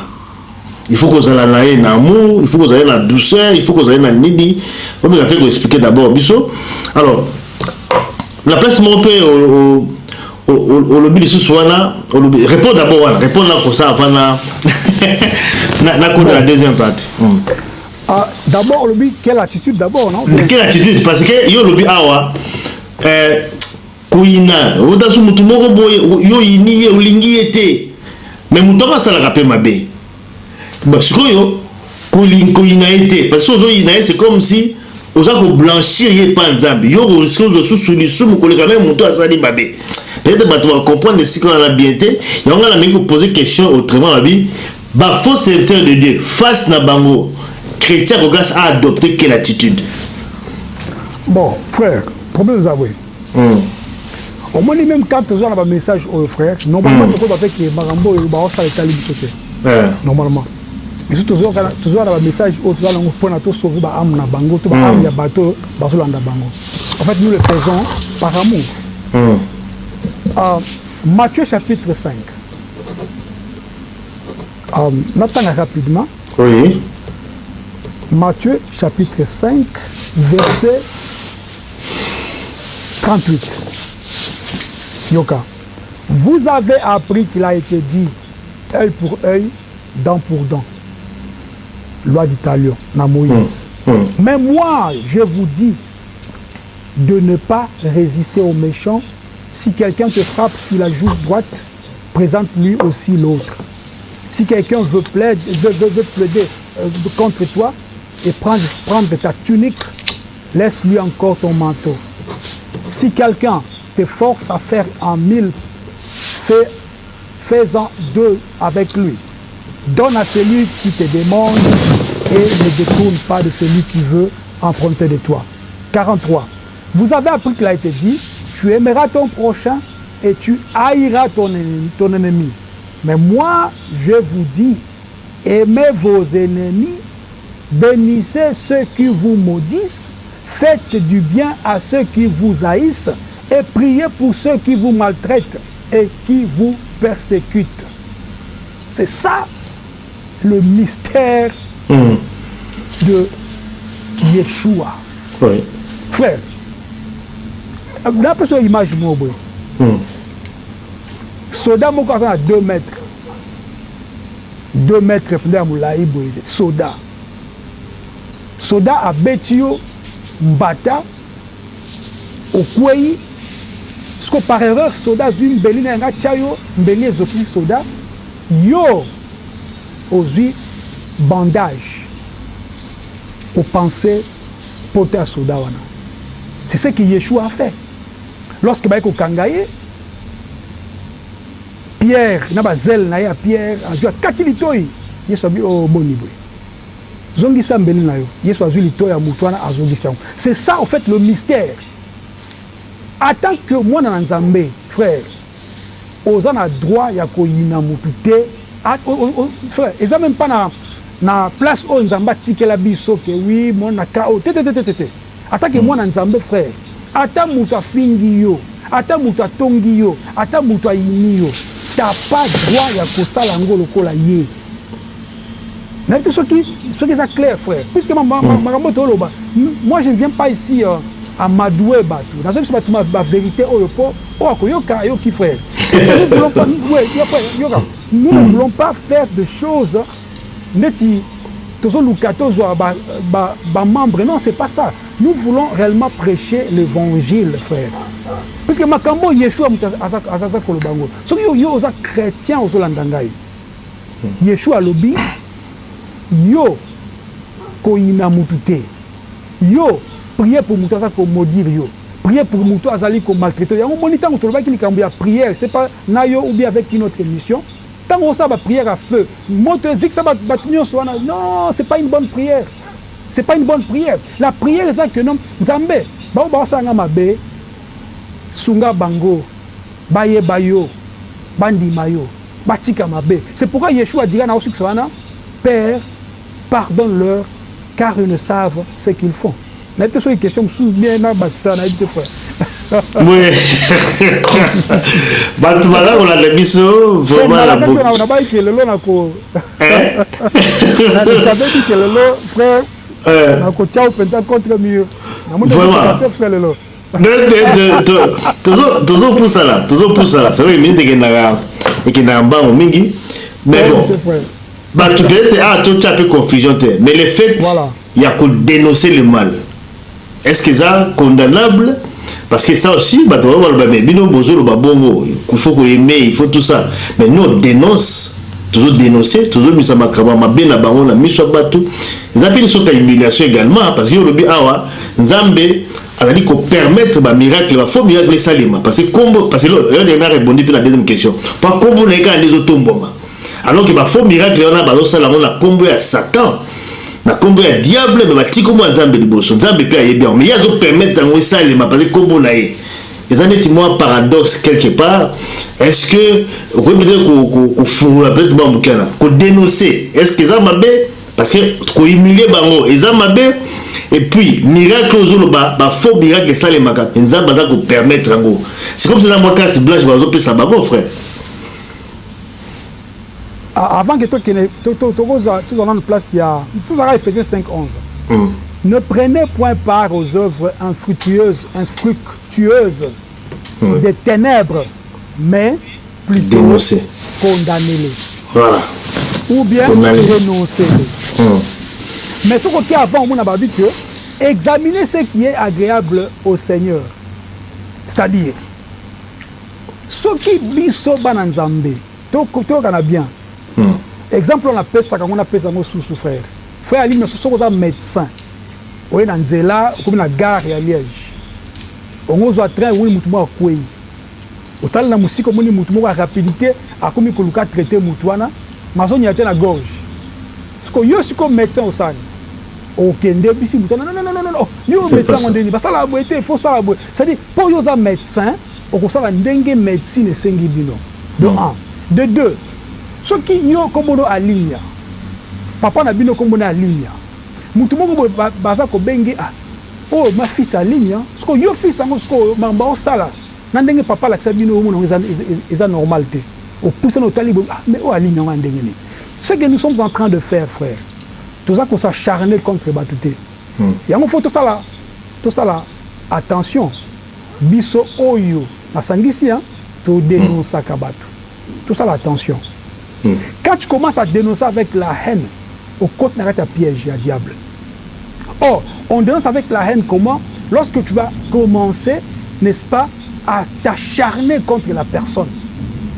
Il faut qu'on aille dans l'amour, il faut qu'on aille dans la douceur, il faut qu'on aille dans le nidi. On va expliquer d'abord biso. Alors la place mon père au lobby de Souswana, réponds d'abord, réponds là comme ça avant na la deuxième partie. D'abord, au lobby, quelle attitude d'abord, non? Quelle attitude? Parce que yo lobby awa, kuina, odasu mutu moko boye, yo ini ye ulingi ete, mais mutu ma sala kapé mabe. Parce que yo kuina ete, parce que yo ina c'est comme si oza ko blanchir ye panzambi, yo risque de sous lisum ko le quand même mutu asali mabe. Peut-être que tu vas comprendre si on a bien été. Il y a un ami qui pose une question autrement. Bah, faux serviteur de Dieu, face à Bango, chrétien, a adopté quelle attitude? Bon, frère, problème vous avouez. Au moins, même quand tu as un message aux frères, normalement, tu peux avec Marambo et Baosa et Talib sauté. Normalement. Mais si tu as un message où tu as sauvé l'âme na bango, tu as un bateau, Basolanda bango. En fait, nous le faisons par amour. Matthieu chapitre 5. N'attends rapidement. Oui. Matthieu chapitre 5, verset 38. Yoka. Vous avez appris qu'il a été dit œil pour œil, dent pour dent. Loi d'Italien, na Moïse. Mais moi, je vous dis de ne pas résister aux méchants. Si quelqu'un te frappe sur la joue droite, présente-lui aussi l'autre. Si quelqu'un veut plaider contre toi et prendre ta tunique, laisse-lui encore ton manteau. Si quelqu'un te force à faire en 1000, fais-en 2 avec lui. Donne à celui qui te demande et ne détourne pas de celui qui veut emprunter de toi. 43. Vous avez appris qu'il a été dit, tu aimeras ton prochain et tu haïras ton ennemi. Mais moi, je vous dis, aimez vos ennemis, bénissez ceux qui vous maudissent, faites du bien à ceux qui vous haïssent et priez pour ceux qui vous maltraitent et qui vous persécutent. C'est ça le mystère de Yeshua. Oui. Frère, d'après cette image, soda moko à 2 mètres. 2 mètres soda. Soda a betio mbata au kwei. Ce que par erreur soda zui mbeli na nga chayo mbeli ezoki soda yo ozui bandage au pensée porter à soda wana. C'est ce que Yeshua a fait. Lorsque baiko kangaye Pierre, il y a zel na ya Pierre, a kati litoi. Yesu abi o boni boy. Zongi sambeli na yo. Yesu azu litoi ya mutwana azongi sa. C'est ça en fait le mystère. Attends que moi na nzambe, frère, ozana droit ya ko yina mutute. Frère, eza même pas na place o nzamba tikela biso ke oui, mon na kao. Attends que moi na nzambe, frère. Attends muta fingi yo. Attends muta tongi yo. Attends muta yini yo. T'as pas droit à kosala ngolo kola yé. Mais ce qui est clair, frère. Puisque moi je ne viens pas ici à m'adouer batou. Dans ce que ma vérité au repos, frère. Nous ne voulons pas faire de choses membre. Non, c'est pas ça. Nous voulons réellement prêcher l'évangile, frère. Parce que makambo Yeshua azaza kolobango. So yo oza chrétien ozolandangai. Yeshua lobi yo koina mutute. Yo prier pour mutu aza ko maudire yo. Prier pour mutu azali ko maltraiter. Yango monita ko toloba ki kambo ya prière, c'est pas na yo ou bien avec une autre émission. Tant on ça ba prière à feu. Moto zik ça ba batunyo so non, c'est pas une bonne prière. C'est pas une bonne prière. La prière c'est que non Nzambe ba sanga mabe Sunga bango, baye bayo, bandi mayo, batika mabe. C'est pourquoi Yeshua dira na osukwana, Père, pardonne-leur, car ils ne savent ce qu'ils font. Mais peut-être une question sous bien na batisa na dit frère. Oui. Batmala on a le biso vraiment la boue. On a pas que le lot na ko. Na dit que le lot frère. Na ko tchao pensa contre mur. Na mo frère le lot. Toujours pour ça là. Ça veut dire que na mbango mingi. Mais bon. Bah tu peux tu as peu confusion mais le fait il y a que dénoncer le mal. Est-ce que ça condamnable? Parce que ça aussi bah bino bozolo ba bongo, il faut qu'on aimer, il faut tout ça. Mais nous on dénonce, toujours dénoncer, toujours misa makaba mabe na bango na miso batu. Ils appellent ça humiliation également parce que yobi awa Nzambe alors qu'on permettre un miracle, il faut miracle salima parce que combo parce que là on a répondu pour la deuxième question. Pas combo les gars les autres tombent. Alors qu'il faut miracle on a balo salama on a combo à Satan. Na combo à diable mais bati combo Nzambe liboso. Nzambe peut y bien mais il y a d'autres permettre dans salima parce que combo na les années moi paradoxe quelque part. Est-ce que vous pouvez peut-être fouler peut-être bamboukiana, qu'on dénoncer. Est-ce que ça m'a bé parce que qu'on humilier bango, et ça m'a bé et puis miracle aux autres bah faux miracle ça les magas. Et ça va vous permettre en c'est comme si ça moi carte blanche bah vous ça bango frère. Avant que tous en place, il y a tous en Éphésiens 5:11. Ne prenez point part aux œuvres infructueuses des ténèbres, mais plutôt condamnez-les. Voilà. Ou bien dénoncez-les. Mais ce côté avant, on a dit que examinez ce qui est agréable au Seigneur. C'est-à-dire, ce qui biso bananzambe, tout a bien. Exemple, on appelle ça quand on appelle ça nos sous-frères. Frère Ali, nous sommes un médecin. On est dans Nzela, comme la gare à Liège. On a un train où on est à Koué. Au tal la musique, on est à rapidité, à comme il faut traiter Moutouana, mais on y a la gorge. Parce que yo suis comme médecin au Sani. Au Kende, ici, Moutouana, non, yo médecin, on dit, ça la boîte, il faut ça la boîte. C'est-à-dire, pour yo un médecin, on constate une dengue médecine et sengibino. De un. De deux. Ce qui yo comme à ligne, papa n'a bino comme à ligne. Moutumo baza ko bengi oh ma fils à ligne, ce que yo fils ango ce que mamba o sala. Nandenge papa la bino mo eza normalité. Au pousse no talibo mais oh à ligne on ndenge ni. Ce que nous sommes en train de faire frère. Tout ça qu'on s'acharne contre Batouté. Yango faut tout ça là. Attention. Biso oyo na sangisi hein, to dénoncer kabatu. Tout ça là attention. Quand tu commences à dénoncer avec la haine, au côté n'a pas piège, il y a diable. Or, on dénonce avec la haine comment? Lorsque tu vas commencer, n'est-ce pas, à t'acharner contre la personne.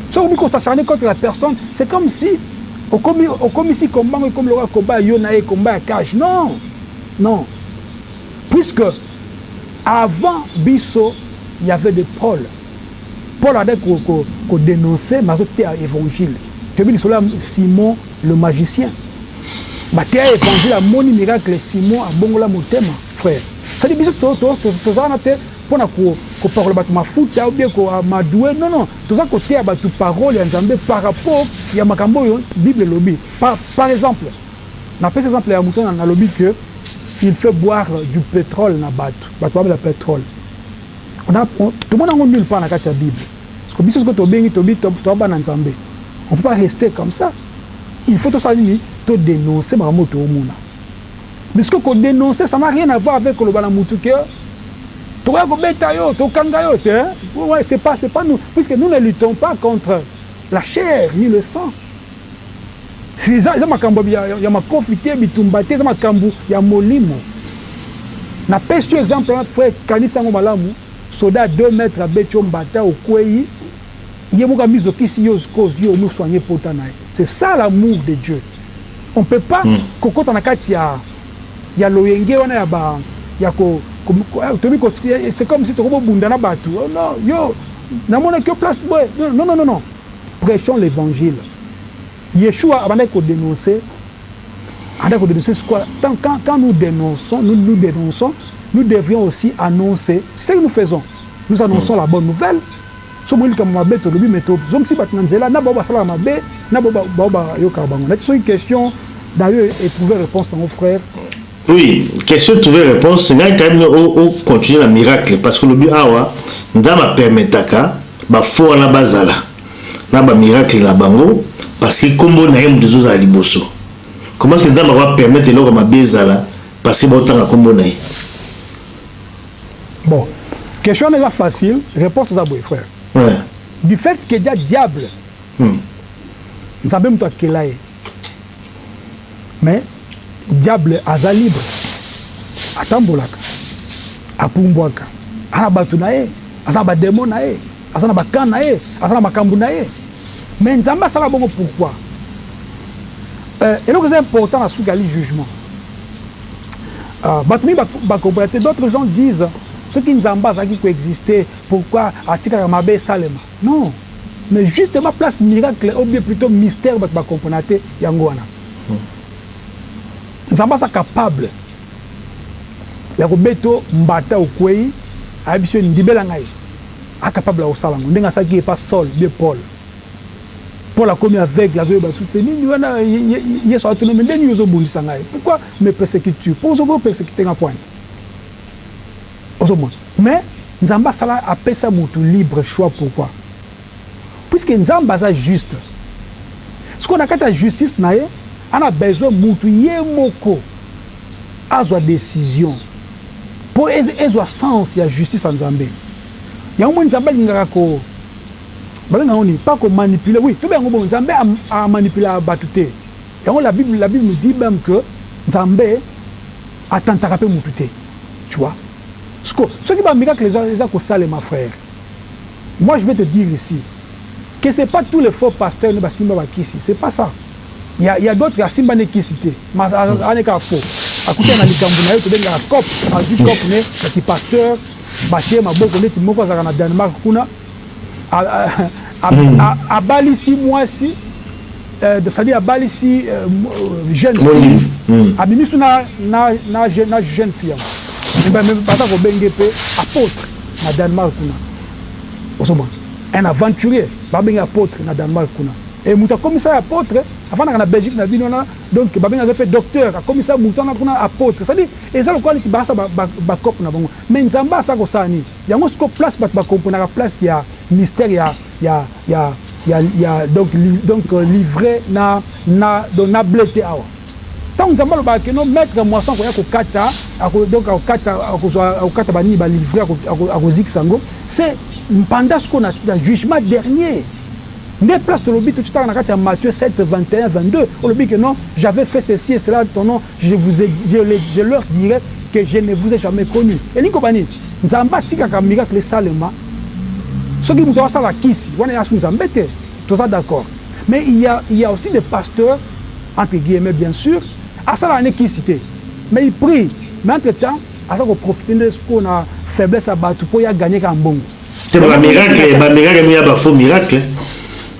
Si on dit qu'on s'acharne contre la personne, c'est comme si, comme ici, comme le combat Yonae, combat Cash. Non. Puisque, avant Bisso, il y avait des Paul. Paul a dit qu'on dénonçait, mais c'était à l'évangile. Tu as vu Simon le magicien. Tu as évangile à mon miracle, Simon à Bongola Motema, frère. Ça dit que tu as pour parler de ma foot, ou bien ma doué. Non. Tout ça côté à tu parole par rapport à ma cambo Bible lobby. Par exemple, on appelle cet exemple à Mouton dans le lobby que il fait boire du pétrole dans le pétrole. Tout le monde n'a nulle part dans la Bible. Parce que on ne peut pas rester comme ça. Il faut tout ça dénoncer ma moto au monde. Mais ce qu'on dénonce, ça n'a rien à voir avec le banamoutou que c'est pas nous, puisque nous ne luttons pas contre la chair ni le sang. Si ça ma kambo ya ma confité bitumbate ça ma kambu ya molimo. Na pêche exemple frère kanisa ngo malamu soda 2 mètres à Betchombata au Kouei. C'est ça l'amour de Dieu. On ne peut pas, quand on a il y a l'oyenge, c'est comme si tu as bundana batu. Non, yo, n'a que place. Non. Prêchons l'évangile. Yeshua a dénoncé. Quand nous dénonçons, nous devrions aussi annoncer. C'est ce que nous faisons. Nous annonçons la bonne nouvelle. C'est une question d'ailleurs et trouver réponse dans mon frère. Oui, question de trouver réponse, c'est quand même au continuer le miracle parce que le but nous a permis de faire la base là, na ba miracle la bango parce que comme on a un des à liboso. Comment est-ce que nous va permettre de ma base là parce que bon temps comme on a. Bon, question n'est pas facile, réponse à vous frère. Ouais. Du fait qu'il y a diable, nous savons toi qu'il est. Mais diable aza libre. Atambolaka. Apumbwaka. Ana batunae, asa ba démon nae, asa na bakan nae, asa na makambu nae. Mais nzamba sala bongo pourquoi? Et donc c'est important à sougali jugement. D'autres gens disent ceux qui nous ambassent qui coexister, pourquoi Atika Mabe Salema? Non, mais justement place miracle ou bien plutôt mystère va comprendre Yangoana. Nous ambassons capable. La Robeto Mbata au Kwei, Abisson Dibelangai. capable de faire ça. Ndenge ça qui est pas Saul, bien Paul. Paul a commis avec la zoé soutenir il est sorti mais ndenge ils ont bouli sangai. Pourquoi me persécuter? Pour se persécuter en point. Mais Nzamba sala appelle ça mutu libre choix. Pourquoi? Puisque Nzamba c'est juste. Ce qu'on a qu'à la justice nae, on a besoin mutu yemoko azwa décision. Pour ezwa sens ya justice en Nzambé. Ya un Nzamba lingaka ko pas qu'on manipuler. Oui, tout bien Nzambé a manipulé à batute. Et la Bible nous dit même que Nzambé a tenté à mutu. Tu vois? Ce qui va me dire que les gens que ça, ma frère. Moi, je vais te dire ici que ce n'est pas tous les faux pasteurs qui sont ici. Ce n'est pas ça. Il y a d'autres qui sont ici. Mais il y a faux. À côté, il y a des gens qui ont cop, qui pasteur, bâtir ma boque, qui sont Danemark, à Balissi, moi aussi, c'est-à-dire à Balissi, jeune fille, à Bimisou, na jeune fille. Même pas ça qu'on bengue apôtre na Danemark un aventurier ba bengue apôtre na Danemark et muta commissaire apôtre avant na Belgique na binona donc ba bengue répète docteur commissaire muta na kuna apôtre ça dit et ça le quoi qui basa ba cop na bango mais nzamba ça ko sani yango ce ko place ba comprendre place ya mystère ya donc livré na donc na blété awa. Tant que nous avons mettre moisson c'est pendant ce qu'on a le jugement dernier. Des places de l'objet, tout à Matthieu 7, 21, 22. On dit que non, j'avais fait ceci et cela, ton nom, je leur dirai que je ne vous ai jamais connu. Et Nico Bani, nous avons bâti un miracle salement. Ce qui nous a la kisi, on est tout ça d'accord. Mais il y a aussi des pasteurs, entre guillemets bien sûr, à ça, on est qui cité. Mais il prie. Mais entre-temps, à ça, on profite de ce qu'on a faiblesse à battre pour y gagner un bon. C'est un miracle, il y a un faux miracle.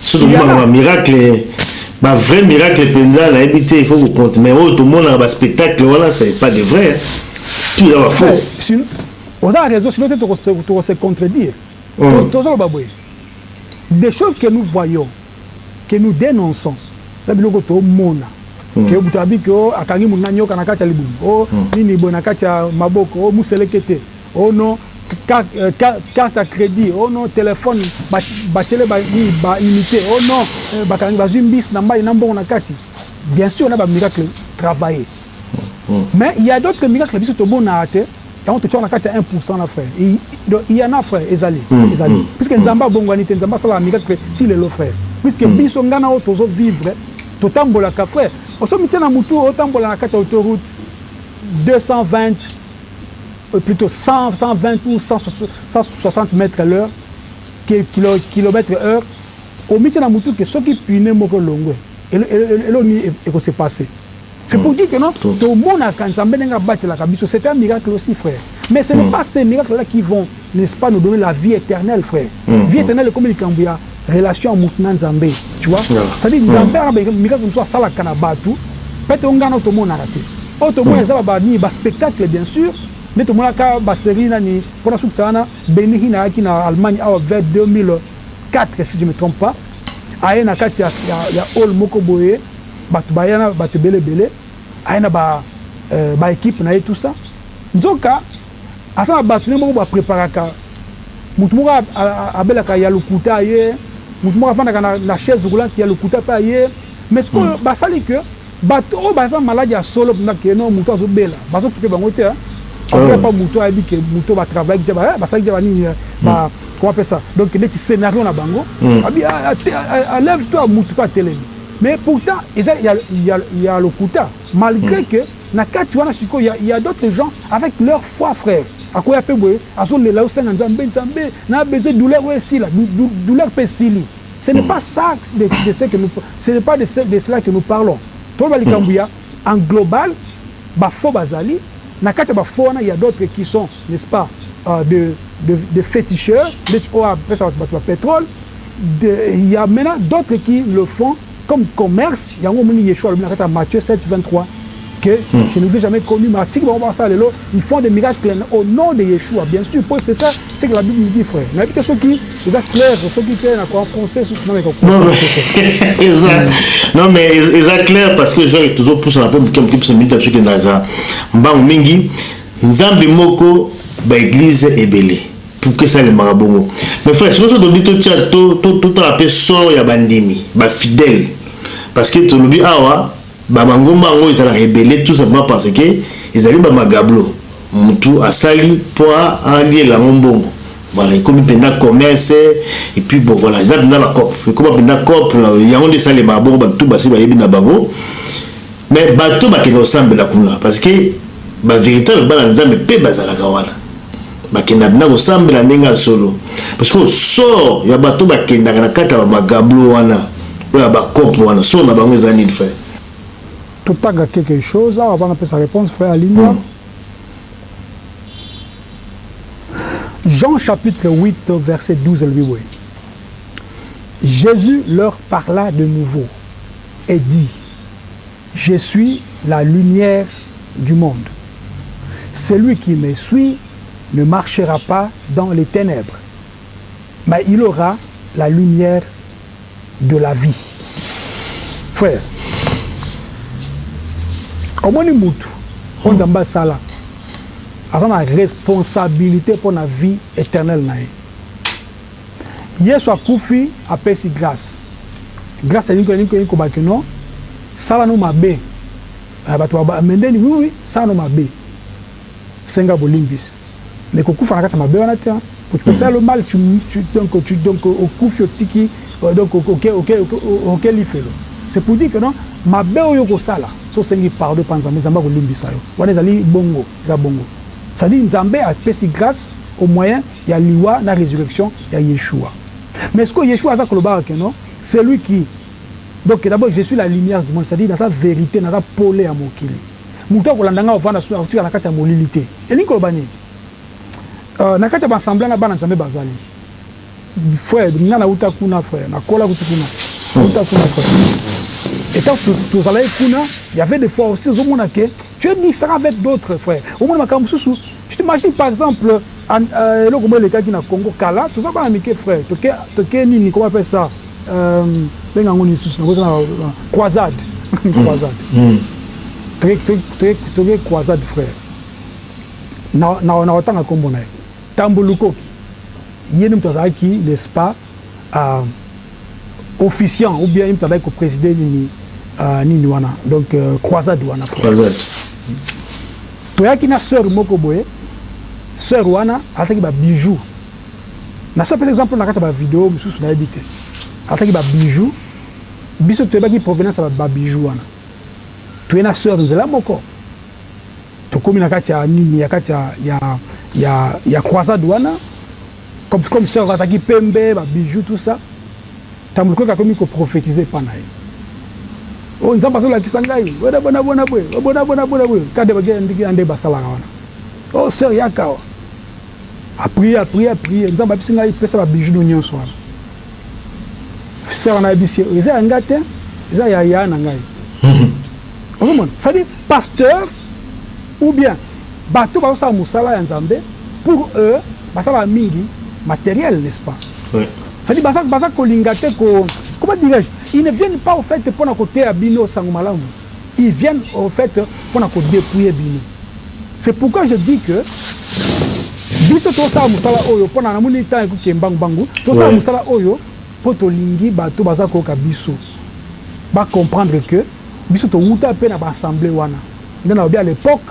Surtout un miracle, un vrai miracle, il faut vous compter. Mais tout le monde a un spectacle, voilà, ce n'est pas de vrai. Tout est faux. On a raison, sinon tu vas se contredire. Des choses que nous voyons, que nous dénonçons, c'est le monde. Que butabi ko akangi munanyo kana kata libu o nini bona kata maboko o muselekete o no carte à crédit o no téléphone bachele ba imité o no bakangi bazumbis namba inambo na kati bien sûr on a ba miracle travailler mais il y a d'autres miracles biso to bona ate et on te tient na kati 1% na frère il y en a frère ezali puisque nzamba bongwani te nzamba sala miracle ti le frère puisque biso ngana o tozo vivre totambola ka frère. Au sommet de Moutou, autant pour la autoroute 220, plutôt 120 ou 160 mètres à l'heure, kilomètres heure. Au milieu de Moutou, que ceux qui punaient mon longue, et l'on s'est passé. C'est pour dire que non, tout le monde a quand on battu la cabine, c'est un miracle aussi, frère. Mais ce n'est pas ces miracles-là qui vont, n'est-ce pas, nous donner la vie éternelle, frère. Vie éternelle, comme il y a relation à Moutna Nzambé, tu vois. C'est-à-dire que Nzambé a un miracle comme ça, ça la canabatu. Peut-être qu'on gagne tout le monde a raté. Tout le monde a un spectacle, bien sûr. Mais tout le monde a une série, pour la Soubsana, Béni en Allemagne, vers 2004, si je ne me trompe pas. Il y a Ol Mokoboye, Batbayana, Batebele Bele, il y a équipe, tout ça. Donc, à ça, il y a préparé. Moutoumora a yalukuta aye, moutoumora vanda na chaise roulante yalukuta pa aye, mais ce que basali que bato basa maladie à solo na que non mouto zo bela, baso qui peut bangote hein. On pas mouto a dit que mouto va travailler déjà basali déjà ni ba comment appeler ça. Donc des scénario na bango, lève-toi mouto pas télé. Mais pourtant il y a le kuta malgré que na kati wana siko il y a d'autres gens avec leur foi frère. À quoi il y a besoin de douleur aussi, douleur pesili. Ce n'est pas ça de ce que nous, ce n'est pas de cela que nous parlons. En global, faux bazali, il y a d'autres qui sont, n'est-ce pas, de féticheurs, après ça va pétrole. Il y a maintenant d'autres qui le font comme commerce. Il y a un Matthieu 7, 23. Ok, je ne vous ai jamais connu, mais ils font des miracles au nom de Yeshua. Bien sûr, c'est ça, c'est que la Bible nous dit, frère. Mais ceux qui, ils ont clair, ceux qui tiennent à quoi en français, non, mais ils ont clair parce que j'ai toujours poussé la peine comme qui se met à ce qui est dans Mbang Mingi, Nzambi Moko, l'église est belée. Pour que ça le marabongo. Mais frère, si nous avons tout la paix sort, il y a bandimi, fidèle. Parce que tout le monde a Babango Mango, ils ont rébellé tout simplement parce que ils allaient Magablo. Moutou a sali pour allier la Mombongo. Voilà, il comme pendant commerce et puis bon voilà, ils ont dans la COP. Et comme pendant COP, il y a des salles Mabongo, tout basé na bango. Mais bateau ba keno ensemble la kuna parce que ba véritable balanza mais pe bazala kawala. Ba kena bina ko sambela ndenga solo. Parce que sort ya bateau ba kenda na kata ba Magablo wana. Ou ba COP wana, so na bango ezani de faire. Tout à quelque chose, avant de sa réponse, frère Aline. Jean chapitre 8, verset 12, lui. Jésus leur parla de nouveau et dit, je suis la lumière du monde. Celui qui me suit ne marchera pas dans les ténèbres, mais il aura la lumière de la vie. Frère, au moins Moutou, on a sala, a la responsabilité pour la vie éternelle. Yesu a koufi a pesi grâce. Grâce à l'inconnu que non, sala no mabe. Mendeni oui, ça no mabe. Senga bolimbis. Mais que koufa na kata mabe on a terre. Pour tu peux faire le mal, donc au koufi au tiki, donc ok l'ifelo. C'est pour dire que non, mabe oyo ko sala. So sengi pardon panzambe nzamba ko limbisa yo. Wana ezali bongo, za bongo. Ça dit nzambe a pesi grâce au moyen il y a liwa na résurrection, il y a Yeshua. Mais est-ce que Yeshua a ça que non? C'est lui qui. Donc d'abord je suis la lumière du monde, c'est-à-dire dans sa vérité, dans sa polé à mokili. Muto ko landanga ovanda sur atika na kati ya molilité. Elingi ko bani. Na kati ya ensemble na bana nzambe bazali. Frère, ngana uta kuna frère, na kola kuna. Uta kuna frère. Et tant que tous allez kuna, il y avait des fois aussi au monde que tu es différent avec d'autres frères. Au monde makamsusu, tu t'imagines par exemple le cas qui na Congo Kala, tout ça pas amiqué frère. Toke ni comment appelle ça croisade. Croisade. Très croisade frère. Na otanga kombo na. Tambulukoki. Yenu mtazaki n'est-ce pas officiant ou bien mtazaki président ni wana. Donc croisade wana frère. Croisade. Toyaki na sœur moko boye. Sœur wana ataki ba bijoux. Na ça par exemple na kata ba vidéo mususu na habité. Ataki ba bijoux. Biso to baki provenance ba bijoux wana. Tu es na sœur nzela moko. To komi na kati ya nini ya kati ya croisade wana. Comme sœur ataki pembe ba bijoux tout ça. Tamuluko ka komi ko prophétiser pa na ye. O nzamba so la kisangai. Bona bwe. Kade ba ndiki ande basala wana. Oh, sœur Yakao. A prier. Nzamba bisinga pesa ba bijou nyon soir. Sœur na bisi, eza ngate, eza ya na ngai. Ça dit pasteur ou bien bateau ba sa musala ya Nzambe pour eux, batala mingi matériel, n'est-ce pas? Oui. Ça dit basa kolingate ko comment dirais-je? Ils ne viennent pas au fait pour na côté à bino sangumalamu. Ils viennent au fait pour na ko dépouiller bino. C'est pourquoi je dis que biso to sa musala oyo pona na muni ta ku kembangu bangu to sa musala oyo poto lingi bato baza ko ka biso ba comprendre que biso to wuta pe na ba assemblée wana ndana obi à l'époque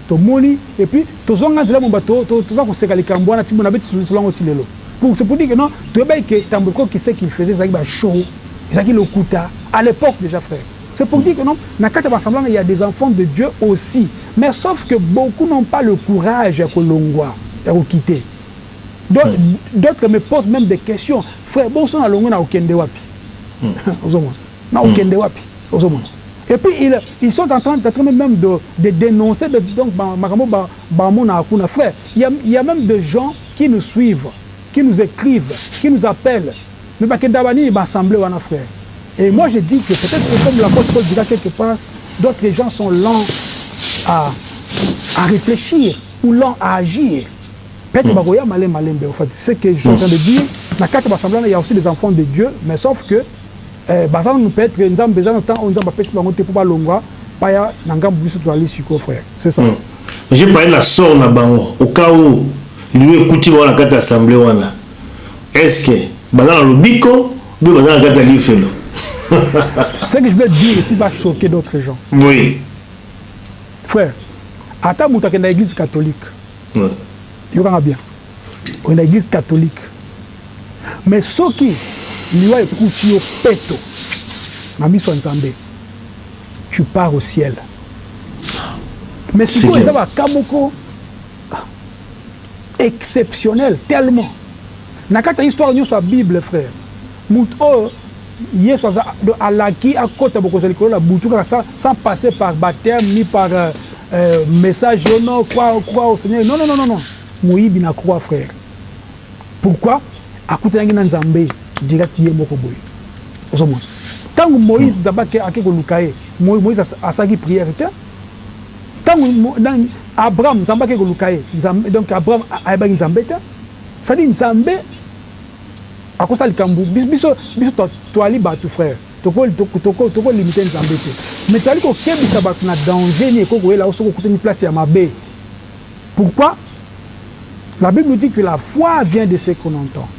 to moni et puis to zonga nzela mo bato to za ko seka likambo wana timona beti solongo tilelo pour c'est pour dire que non to ba que Tamboko qui sait qu'il faisait ça ba show ça qui le kuta à l'époque déjà frère. C'est pour dire que non, dans le il y a des enfants de Dieu aussi. Mais sauf que beaucoup n'ont pas le courage à Kolongwa, à quitter. D'autres me posent même des questions. Frère, bon sang à Longo na okende wapi. Na okende wapi. Et puis ils sont en train même de dénoncer donc frère, il y a même des gens qui nous suivent, qui nous écrivent, qui nous appellent. Mais pas que d'abani va assembler wana frère. Et moi je dis que peut-être comme l'apôtre Paul dira quelque part, d'autres gens sont lents à réfléchir ou lent à agir. Peut-être Bagoya Malem Malembe, en fait. C'est ce que je suis en train de dire. Dans le cadre il y a aussi des enfants de Dieu, mais sauf que Bazan nous peut être que nous avons besoin de temps, on nous a pas monter pour pas longueur, pas ya n'angam plus sur aller sur frère. C'est ça. J'ai parlé de la sort na bango au cas où lui écoute la carte assemblée wana. Est-ce que Bazan le bico ou Bazan la carte l'ifelo? Ce que je veux dire ici va choquer d'autres gens. Oui. Frère, à ta mouta dans l'église catholique. Oui. Il y aura bien. On est l'église catholique. Mais ceux qui lui écoutent au péto, Mami Swanzambe, tu pars au ciel. Mais si tu as un Kamoko exceptionnel, tellement. Dans la histoire de la Bible, frère, sans passer par baptême ni par message, non, croire au Seigneur. Non, non, non, non, non. Moïbi n'a croix, frère. Pourquoi? À côté de Nzambe, direct yé moko boy. Quand Moïse Zabake a quelque lukaye, Moïse a sa prière. Quand Abraham Zambake lukaye, donc Abraham a eba Nzambe. Ça dit Nzambe à cause du Kambu. Biso to ali ba tu frère. Toko limiter Nzambe. Mais tu ali ko kebi sabat na danger ni ko là au soko une place ya mabe. Pourquoi? La Bible nous dit que la foi vient de ce qu'on entend.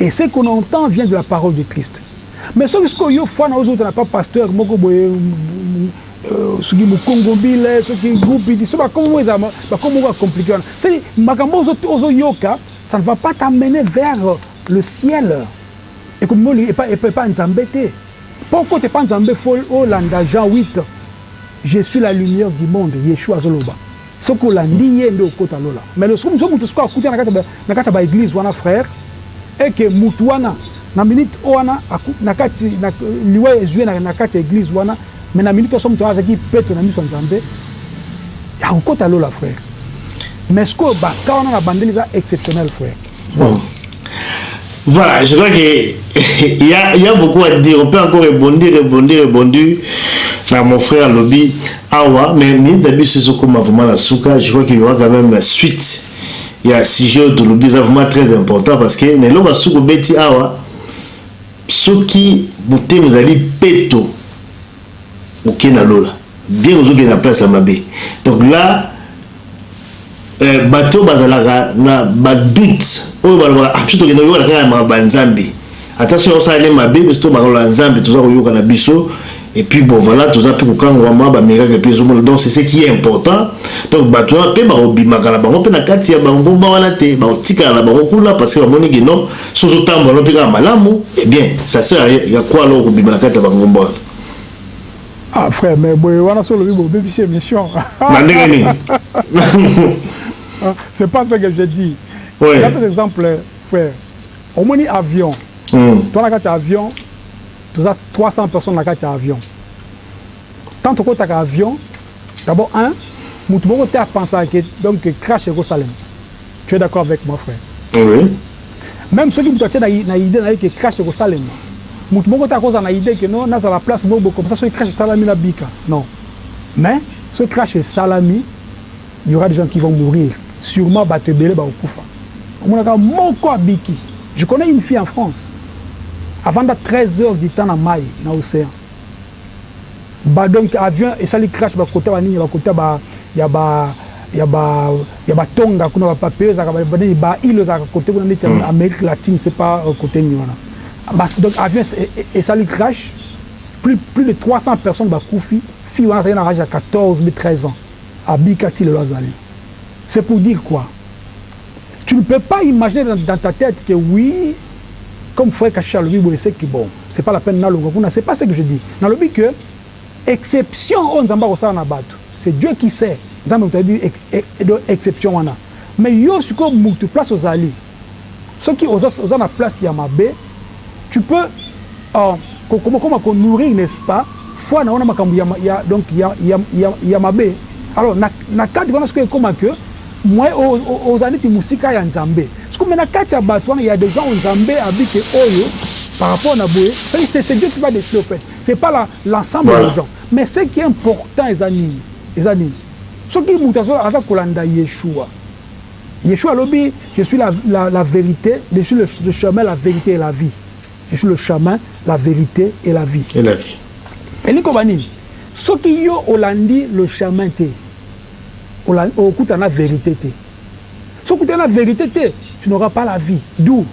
Et ce qu'on entend vient de la parole de Christ. Mais ce que vous faites, nous n'avons pas pasteur, ceux qui sont congobile, ceux qui sont groupés, c'est compliqué. C'est ça ne va pas t'amener vers le ciel. Et comme nous, il ne peut pas nous embêter. Pourquoi tu n'es pas embêté? Jean 8, je suis la lumière du monde, Yeshua Zoloba. Ce qu'on a dit, mais le second, nous avons écouté dans l'église, frère, et que Moutouana, na minute oana nakati liwa ezwe nakati église wana mais na minute somme toza ki peto na miso Nzambe ya kokota lola frère mais ce que ba quand on a bandeli ça exceptionnel frère. Voilà, je crois que il y a beaucoup à dire. On peut encore rebondir là mon frère Lobby awa mais ni d'habitude c'est ce comme vraiment la souka. Je crois qu'il y aura quand même suite. Il y a un sujet de Lobby vraiment très important parce que les loga souko beti awa ceux qui montent nous allons péto ok na lola bien aux autres na place la mabé donc là bateau bazalaka na ba doute o balwa plutôt que nous la ma banzambi attention ça les mabé mais plutôt ba nzambi tout ça koyoka na biso et puis bon voilà tout ça pour quand on va ba miracle puis donc c'est ce qui est important donc bateau pe ba obimaka na bango pe na kati ya bango ba wana te ba otika la bango kula parce que ba moni que non sozo tambo no pe ka malamu et bien ça sert il y a quoi là obimaka na kati ya bango ba. Ah frère mais boy wana solo bibo bébé c'est mission. C'est pas ça que je dis. Ouais. Là par exemple frère au moins avion. Toi la carte avion tu as 300 personnes dans le avion. Tant que tu as un avion, d'abord, tu as pensé que crash Jérusalem. Tu es d'accord avec moi, frère? Oui. Même ceux qui ont l'idée que crash Jérusalem, tu as l'idée que non, dans la place, comme ça, ceux qui crachent Salami la Bika. Non. Mais, ceux qui crachent Salami, il y aura des gens qui vont mourir. Sûrement, Batebele, Baokoufa. Je connais une fille en France. Avant de 13 heures du temps dans Maï, dans l'océan. Donc, avion, et ça, il crash, côté il y a Tonga, il y a papier, il y a côté Amérique latine, c'est pas côté Niwana. Donc, avion, et ça, il crash, plus de 300 personnes, filles, à 14 ou 13 ans, à Bikati, le Lazali. C'est pour dire quoi? Tu ne peux pas imaginer dans ta tête que oui, comme frère Kachal, c'est que bon, c'est pas la peine de c'est pas ce que je dis. Dans le but que, exception, c'est Dieu qui sait. Exception. Mais yo, ce que tu places aux alliés, ceux qui ont la place Yamabé, tu peux, comment nourrir, n'est-ce pas, foi, donc Yamabé. Alors, na cadre, comment que, moi, aux années, tu musika ya Nzambe. Parce que maintenant, il y a des gens où Nzambe habite Oyo par rapport à Boé. C'est Dieu qui va décider au fait. Ce n'est pas l'ensemble des gens. Mais ce qui est important, les amis, ezani ce qui mutazo aza kolanda Yeshua lobby je suis la vérité, je suis le chemin, la vérité et la vie. Je suis le chemin, la vérité et la vie. Et ni kobani ce qui yo olandi le chemin te okuta na vérité te. Ce qui la vérité te, tu n'auras pas la vie. D'où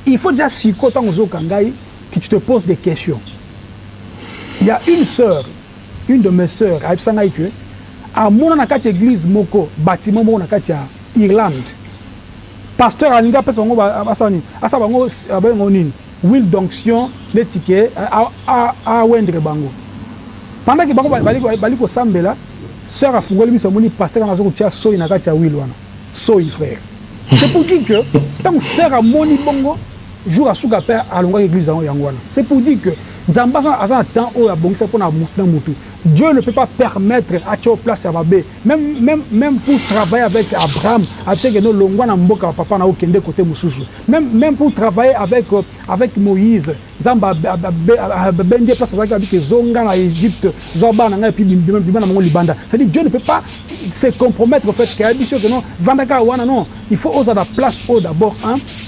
il faut déjà si quand on kangai que tu te poses des questions. Il y a une sœur, une de mes sœurs, à mon église moko bâtiment mon Irlande. Pasteur alinga pesa bango basani asa bango abengo nini will d'onction les tickets à wendre bango. Pendant que bango bali ko sambela sœur a fungoli biso moni pasteur na zo tia so ina kati ya will wana. So frère. C'est pour dire que tant sœur a moni bongo jour à souka père à longa église yango wana. C'est pour dire que Nzamba a un temps où il pour mutu. Dieu ne peut pas permettre à Tio place à Babé. Même pour travailler avec Abraham, même pour travailler avec Moïse, Nzamba bende place avec Zonga en Égypte, Zorba na puis Libanda. C'est-à-dire Dieu ne peut pas se compromettre au fait que non, Vandaka wana non, il faut oser la place au d'abord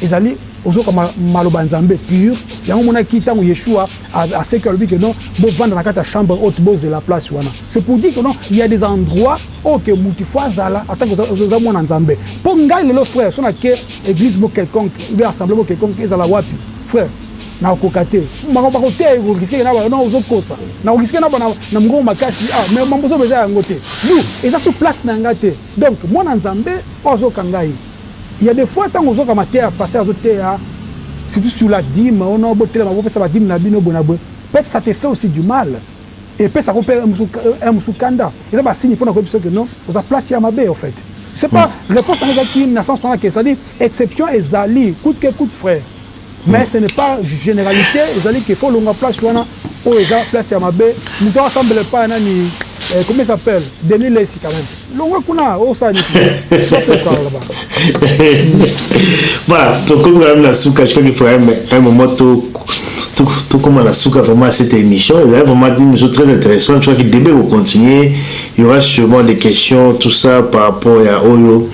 ils allaient ozo comme maloba nzambe pur yango mona kita ngo Yeshua à ce que non bo vendre na kata chambre haute bose de la place wana. C'est pour dire que non il y a des endroits où que muti fois zala attends que ozo mona nzambe pour ngai le frère sona que église mo quelconque ou rassemblement quelconque ezala wapi frère na kokate mako te ko risquer na non ozo kosa na risquer na mgo makasi mais mambozo beza ngote nous eza sur place na ngate donc mona nzambe ozo kangai. Il y a des fois, tant que vous avez un pasteur, c'est sur la dîme, on a un dîme, peut-être ça te fait aussi du mal. Et puis ça peut un moussoukanda. Et ça va signer pour que non, vous avez placé à ma baie en fait. C'est pas réponse qui n'a sens c'est-à-dire exception et zali, coûte que coûte frère. Mais ce n'est pas généralité, zali qu'il faut longue place wana ou ils ont placé à ma baie. Nous ne ressemble pas à nani. Comment ça s'appelle? Denis Lessi quand même. Voilà, donc comme la souka, je crois qu'il faut un moment tout comme la souka vraiment cette émission. Ils avaient vraiment dit une chose très intéressante. Je crois que le débat va continuer. Il y aura sûrement des questions, tout ça par rapport à Oyo.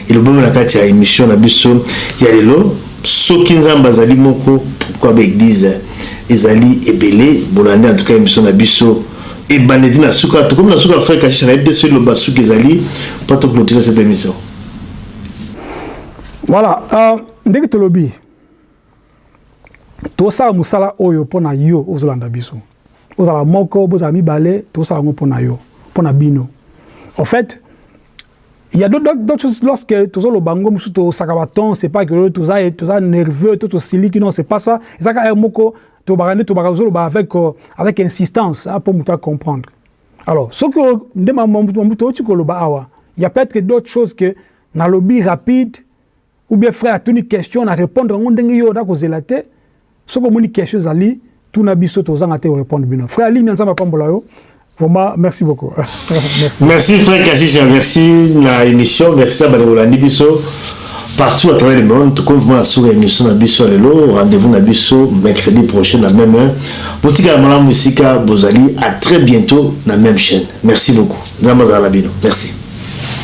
Et le bon la carte à émission la biso. Il y a les lots. Ceux qui n'ont pas zali moko pourquoi l'église ezali ebele bolande en tout cas émission la biso. Et Banedina Souka, tout comme la Souka fait cacher la aide sur le Bassou Kezali pour te clôturer cette émission. Voilà, dès que tu lobby, tout ça, Moussala Oyo pona yo aux Olanda Bissou. Aux ala moko, aux amis balé, tout ça, on pona yo, pona bino. En fait, il y a d'autres choses lorsque tout ça le bango, tout sakabaton, c'est pas que tout ça nerveux, tout aussi qui non, c'est pas ça. Ça ka moko. Avec insistance pour nous comprendre. Alors, ce que il y a peut-être d'autres choses que dans le lobby rapide ou bien frère à une question à répondre on dengue yo da kozelate ce que mon question ali tout na biso to zanga te répondre bino frère ali mianza mapambola yo vraiment merci beaucoup. Merci frère Kashisha, merci la émission, merci la Balolandi biso partout à travers le monde, tout comme moi sur l'émission Nabiso Lelo, rendez-vous Nabiso mercredi prochain à la même heure. Boutika Malam Musika Bozali, à très bientôt dans la même chaîne. Merci beaucoup. Zamazala Bino. Merci.